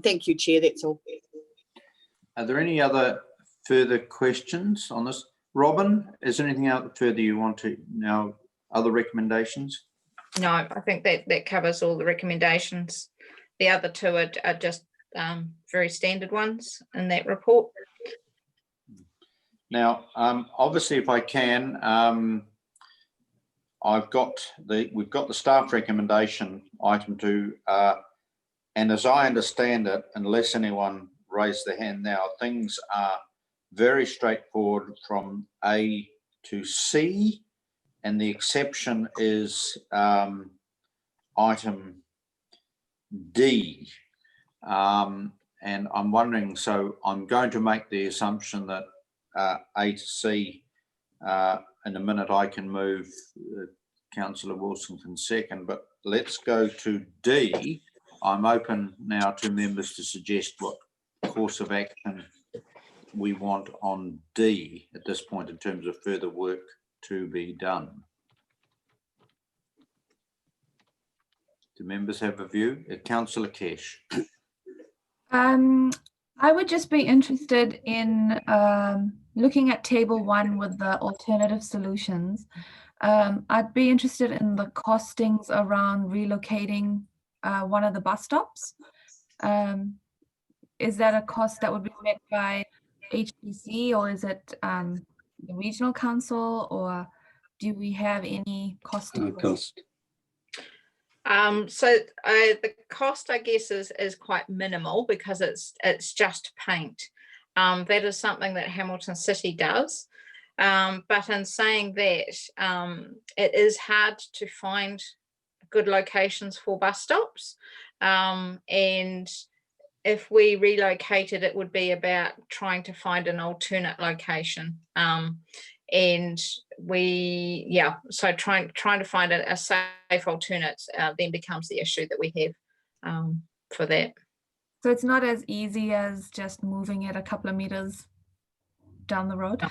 [SPEAKER 4] Thank you, Chair, that's all.
[SPEAKER 8] Are there any other further questions on this? Robin, is there anything else further you want to now, other recommendations?
[SPEAKER 3] No, I think that covers all the recommendations. The other two are just very standard ones in that report.
[SPEAKER 8] Now, obviously, if I can, we've got the staff recommendation item 2, and as I understand it, unless anyone raised their hand now, things are very straightforward from A to C, and the exception is item D. And I'm wondering, so I'm going to make the assumption that A to C, in a minute I can move, Councillor Wilson can second, but let's go to D. I'm open now to members to suggest what course of action we want on D at this point in terms of further work to be done. Do members have a view? Councillor Cash.
[SPEAKER 6] I would just be interested in looking at table 1 with the alternative solutions. I'd be interested in the costings around relocating one of the bus stops. Is that a cost that would be met by HPC, or is it the regional council, or do we have any costing?
[SPEAKER 2] Cost.
[SPEAKER 3] So the cost, I guess, is quite minimal because it's just paint. That is something that Hamilton City does. But in saying that, it is hard to find good locations for bus stops. And if we relocated, it would be about trying to find an alternate location. And so trying to find a safe alternate then becomes the issue that we have for that.
[SPEAKER 6] So it's not as easy as just moving it a couple of meters down the road?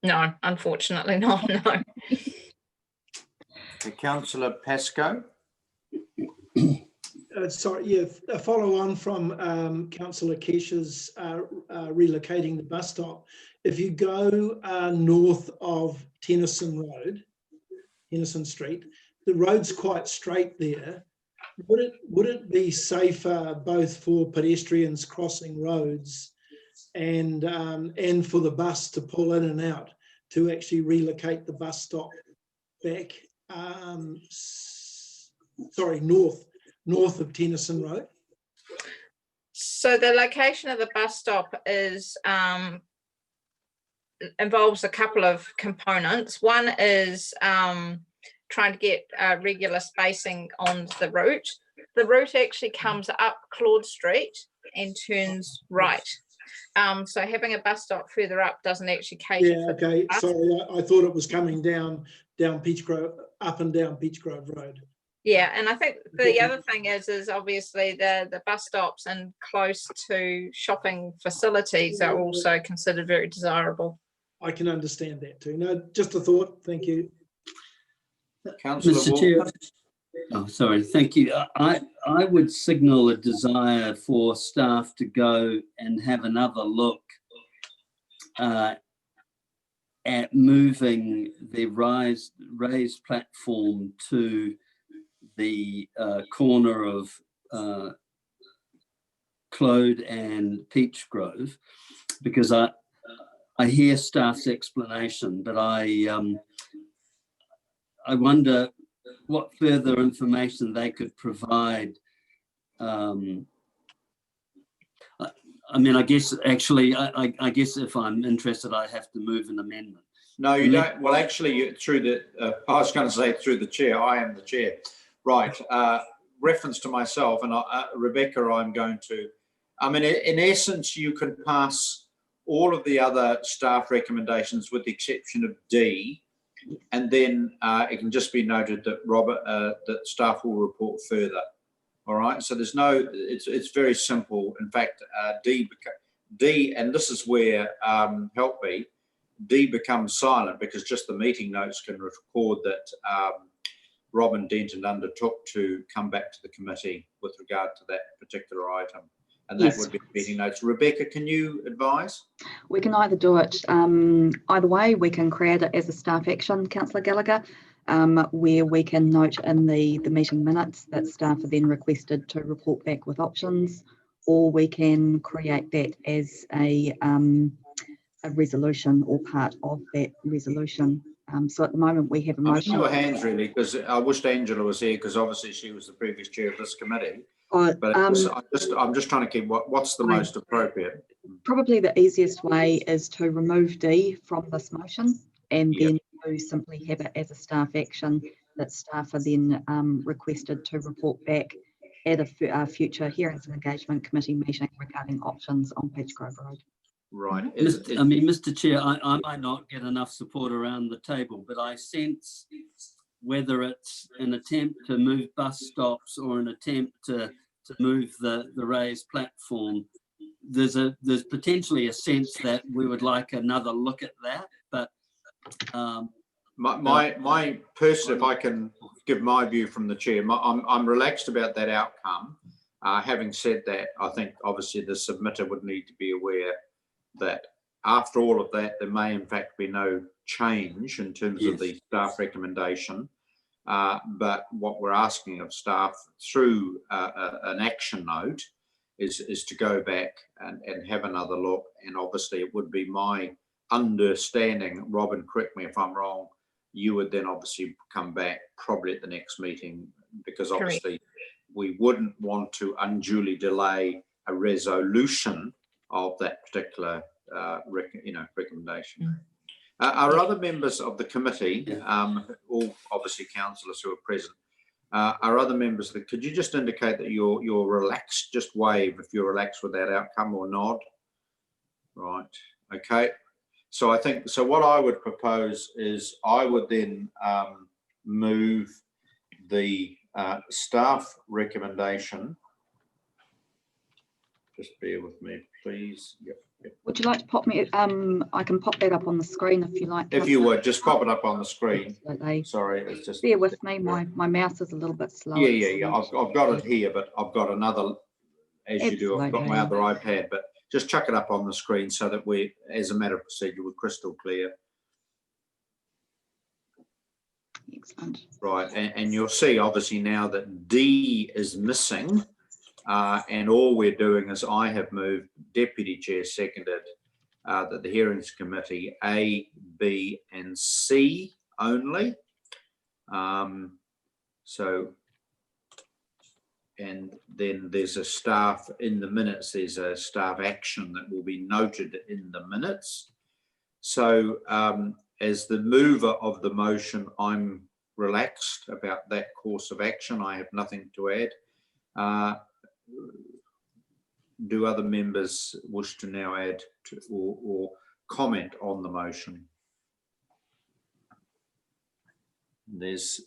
[SPEAKER 3] No, unfortunately not, no.
[SPEAKER 8] Councillor Pascoe.
[SPEAKER 7] Sorry, yeah, a follow on from Councillor Kesh's relocating the bus stop. If you go north of Tennyson Street, the road's quite straight there. Would it be safer both for pedestrians crossing roads and for the bus to pull in and out to actually relocate the bus stop back sorry, north of Tennyson Road?
[SPEAKER 3] So the location of the bus stop is involves a couple of components. One is trying to get regular spacing on the route. The route actually comes up Claude Street and turns right. So having a bus stop further up doesn't actually cater
[SPEAKER 7] Yeah,
[SPEAKER 3] for
[SPEAKER 7] okay,
[SPEAKER 3] the bus.
[SPEAKER 7] sorry, I thought it was coming down Peach Grove, up and down Peach Grove Road.
[SPEAKER 3] Yeah, and I think the other thing is obviously the bus stops and close to shopping facilities are also considered very desirable.
[SPEAKER 7] I can understand that too. No, just a thought, thank you.
[SPEAKER 8] Councillor
[SPEAKER 2] Mr. Chair.
[SPEAKER 8] Walker.
[SPEAKER 2] Oh, sorry. Thank you. I would signal a desire for staff to go and have another look at moving the raised platform to the corner of Clode and Peach Grove, because I hear staff's explanation, but I wonder what further information they could provide. I mean, I guess actually, I guess if I'm interested, I have to move an amendment.
[SPEAKER 8] No, you don't. Well, actually, through the, I was going to say through the chair, I am the chair. Right. Reference to myself and Rebecca, I'm going to, I mean, in essence, you can pass all of the other staff recommendations with the exception of D. And then it can just be noted that that staff will report further. All right. So there's no, it's very simple. In fact, D, and this is where, help me, D becomes silent because just the meeting notes can record that Robin Denton undertook to come back to the committee with regard to that particular item. And that would be meeting notes. Rebecca, can you advise?
[SPEAKER 1] We can either do it either way. We can create it as a staff action, Councillor Gallagher, where we can note in the meeting minutes that staff are then requested to report back with options, or we can create that as a resolution or part of that resolution. So at the moment we have a motion.
[SPEAKER 8] Your hands really, because I wished Angela was here because obviously she was the previous chair of this committee. But I'm just trying to keep what's the most appropriate.
[SPEAKER 1] Probably the easiest way is to remove D from this motion and then to simply have it as a staff action that staff are then requested to report back at a future Hearings and Engagement Committee meeting regarding options on Peach Grove Road.
[SPEAKER 8] Right.
[SPEAKER 2] I mean, Mr. Chair, I might not get enough support around the table, but I sense whether it's an attempt to move bus stops or an attempt to move the raised platform, there's potentially a sense that we would like another look at that. But
[SPEAKER 8] my person, if I can give my view from the chair, I'm relaxed about that outcome. Having said that, I think obviously the submitter would need to be aware that after all of that, there may in fact be no change in terms of the staff recommendation. But what we're asking of staff through an action note is to go back and have another look. And obviously it would be my understanding, Robin, correct me if I'm wrong, you would then obviously come back probably at the next meeting, because obviously we wouldn't want to unduly delay a resolution of that particular recommendation. Are other members of the committee, all obviously councillors who are present, are other members of the, could you just indicate that you're relaxed, just wave if you're relaxed with that outcome or nod? Right, okay. So I think, so what I would propose is I would then move the staff recommendation. Just bear with me, please. Yep.
[SPEAKER 1] Would you like to pop me, I can pop that up on the screen if you like.
[SPEAKER 8] If you would, just pop it up on the screen.
[SPEAKER 1] Absolutely.
[SPEAKER 8] Sorry, it's just...
[SPEAKER 1] Bear with me, my mouse is a little bit slow.
[SPEAKER 8] Yeah. I've got it here, but I've got another, as you do, I've got my other iPad, but just chuck it up on the screen so that we, as a matter of procedure, we're crystal clear.
[SPEAKER 1] Excellent.
[SPEAKER 8] Right, and you'll see obviously now that D is missing. And all we're doing is I have moved, Deputy Chair seconded, that the Hearings Committee A, B and C only. So and then there's a staff in the minutes, there's a staff action that will be noted in the minutes. So as the mover of the motion, I'm relaxed about that course of action. I have nothing to add. Do other members wish to now add to, or comment on the motion? There's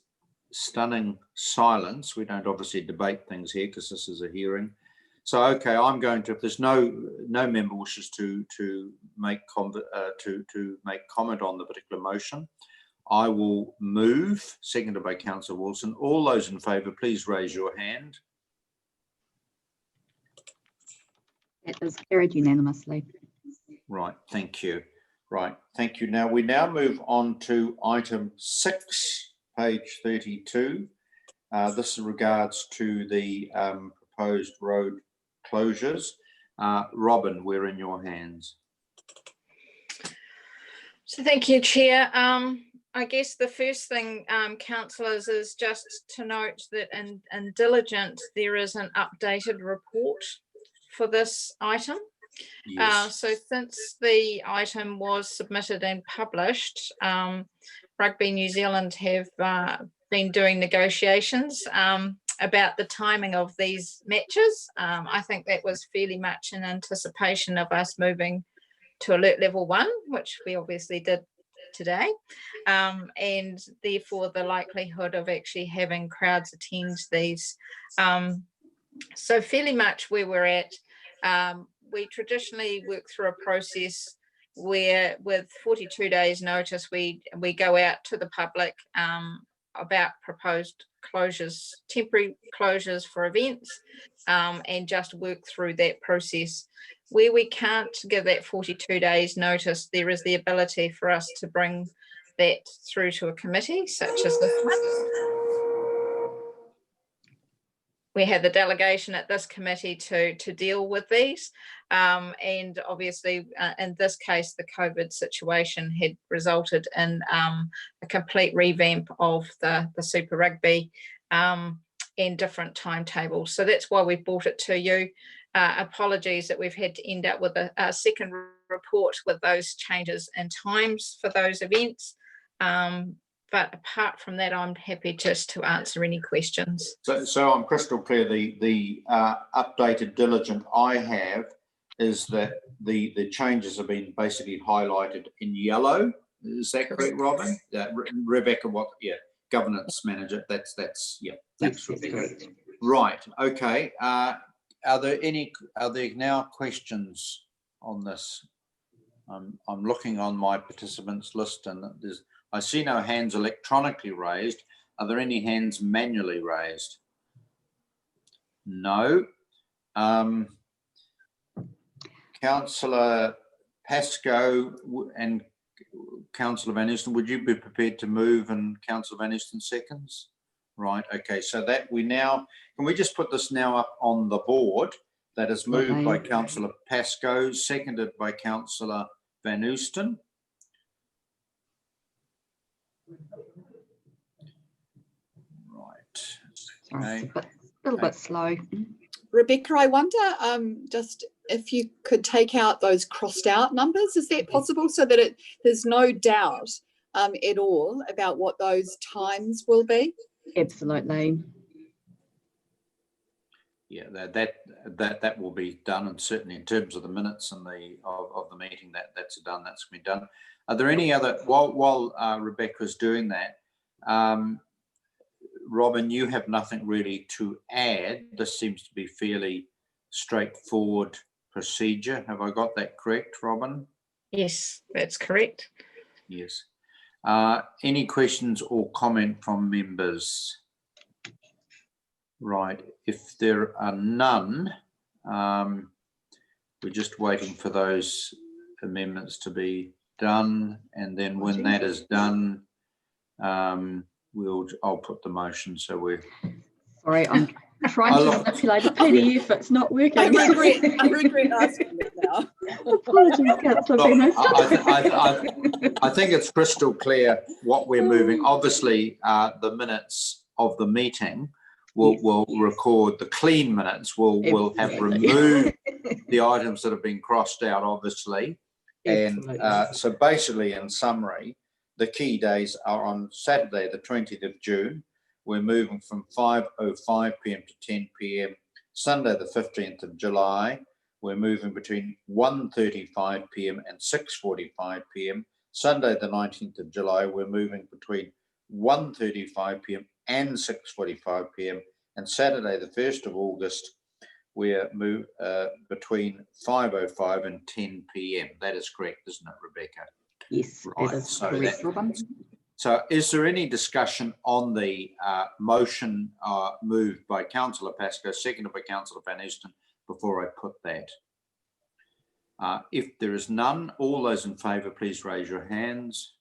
[SPEAKER 8] stunning silence. We don't obviously debate things here because this is a hearing. So, okay, I'm going to, if there's no member wishes to make comment on the particular motion, I will move, seconded by Councillor Wilson. All those in favour, please raise your hand.
[SPEAKER 1] It is carried unanimously.
[SPEAKER 8] Right, thank you. Right, thank you. Now we move on to item 6, page 32. This regards to the proposed road closures. Robin, we're in your hands.
[SPEAKER 3] So thank you, Chair. I guess the first thing, councillors, is just to note that in Diligent there is an updated report for this item.
[SPEAKER 8] Yes.
[SPEAKER 3] So since the item was submitted and published, Rugby New Zealand have been doing negotiations about the timing of these matches. I think that was fairly much in anticipation of us moving to alert level 1, which we obviously did today, and therefore the likelihood of actually having crowds attend these. So fairly much where we're at. We traditionally work through a process where with 42 days notice we go out to the public about proposed closures, temporary closures for events, and just work through that process. Where we can't give that 42 days notice, there is the ability for us to bring that through to a committee such as this one. We had the delegation at this committee to deal with these, and obviously in this case the COVID situation had resulted in a complete revamp of the Super Rugby and different timetables. So that's why we brought it to you. Apologies that we've had to end up with a second report with those changes in times for those events. But apart from that, I'm happy just to answer any questions.
[SPEAKER 8] So I'm crystal clear. The updated Diligent I have is that the changes have been basically highlighted in yellow. Is that correct, Robin? Rebecca, what? Yeah, governance manager. That's yeah. Thanks, Rebecca. Right. Okay. Are there now questions on this? I'm looking on my participants list, and I see no hands electronically raised. Are there any hands manually raised? No. Councillor Pascoe and Councillor Van Easton, would you be prepared to move, and Councillor Van Easton seconds? Right, okay, so that we now, can we just put this now up on the board? That is moved by Councillor Pascoe, seconded by Councillor Van Easton. Right.
[SPEAKER 1] Sorry, it's a little bit slow.
[SPEAKER 4] Rebecca, I wonder just if you could take out those crossed out numbers. Is that possible, so that there's no doubt at all about what those times will be?
[SPEAKER 1] Absolutely.
[SPEAKER 8] Yeah, that will be done, and certainly in terms of the minutes and of the meeting, that's done. That's been done. Are there any other, while Rebecca's doing that, Robin, you have nothing really to add. This seems to be fairly straightforward procedure. Have I got that correct, Robin?
[SPEAKER 3] Yes, that's correct.
[SPEAKER 8] Yes. Any questions or comment from members? Right. If there are none, we're just waiting for those amendments to be done, and then when that is done, I'll put the motion. So we're
[SPEAKER 1] sorry, I'm trying to manipulate the PDF. It's not working.
[SPEAKER 4] I regret asking that now.
[SPEAKER 1] Apologies, Councillor Van
[SPEAKER 8] Easton. I think it's crystal clear what we're moving. Obviously, the minutes of the meeting We'll record the clean minutes. We'll have
[SPEAKER 1] Absolutely.
[SPEAKER 8] removed the items that have been crossed out, obviously. And
[SPEAKER 1] Absolutely.
[SPEAKER 8] so basically, in summary, the key days are on Saturday, the 20th of June. We're moving from 5:05 p.m. to 10 p.m. Sunday, the 15th of July, we're moving between 1:35 p.m. and 6:45 p.m. Sunday, the 19th of July, we're moving between 1:35 p.m. and 6:45 p.m. And Saturday, the 1st of August, we're between 5:05 and 10 p.m. That is correct, isn't it, Rebecca?
[SPEAKER 1] Yes,
[SPEAKER 8] Right,
[SPEAKER 1] that is
[SPEAKER 8] so
[SPEAKER 1] correct, Robin.
[SPEAKER 8] So is there any discussion on the motion moved by Councillor Pascoe, seconded by Councillor Van Easton, before I put that? If there is none, all those in favour, please raise your hands.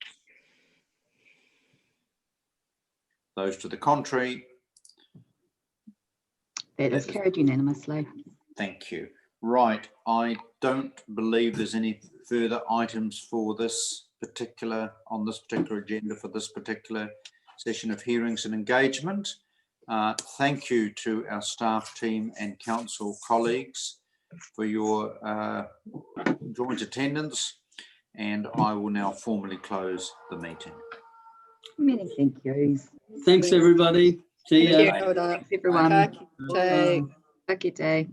[SPEAKER 8] Those to the contrary?
[SPEAKER 1] That is carried unanimously.
[SPEAKER 8] Thank you. Right, I don't believe there's any further items for this particular, on this particular agenda for this particular session of hearings and engagement. Thank you to our staff team and council colleagues for your joint attendance, and I will now formally close the meeting.
[SPEAKER 1] Many thank yous.
[SPEAKER 2] Thanks, everybody. See
[SPEAKER 3] Thank
[SPEAKER 2] ya.
[SPEAKER 3] you.
[SPEAKER 1] Thanks, everyone.
[SPEAKER 4] Okay.
[SPEAKER 1] Have a good day.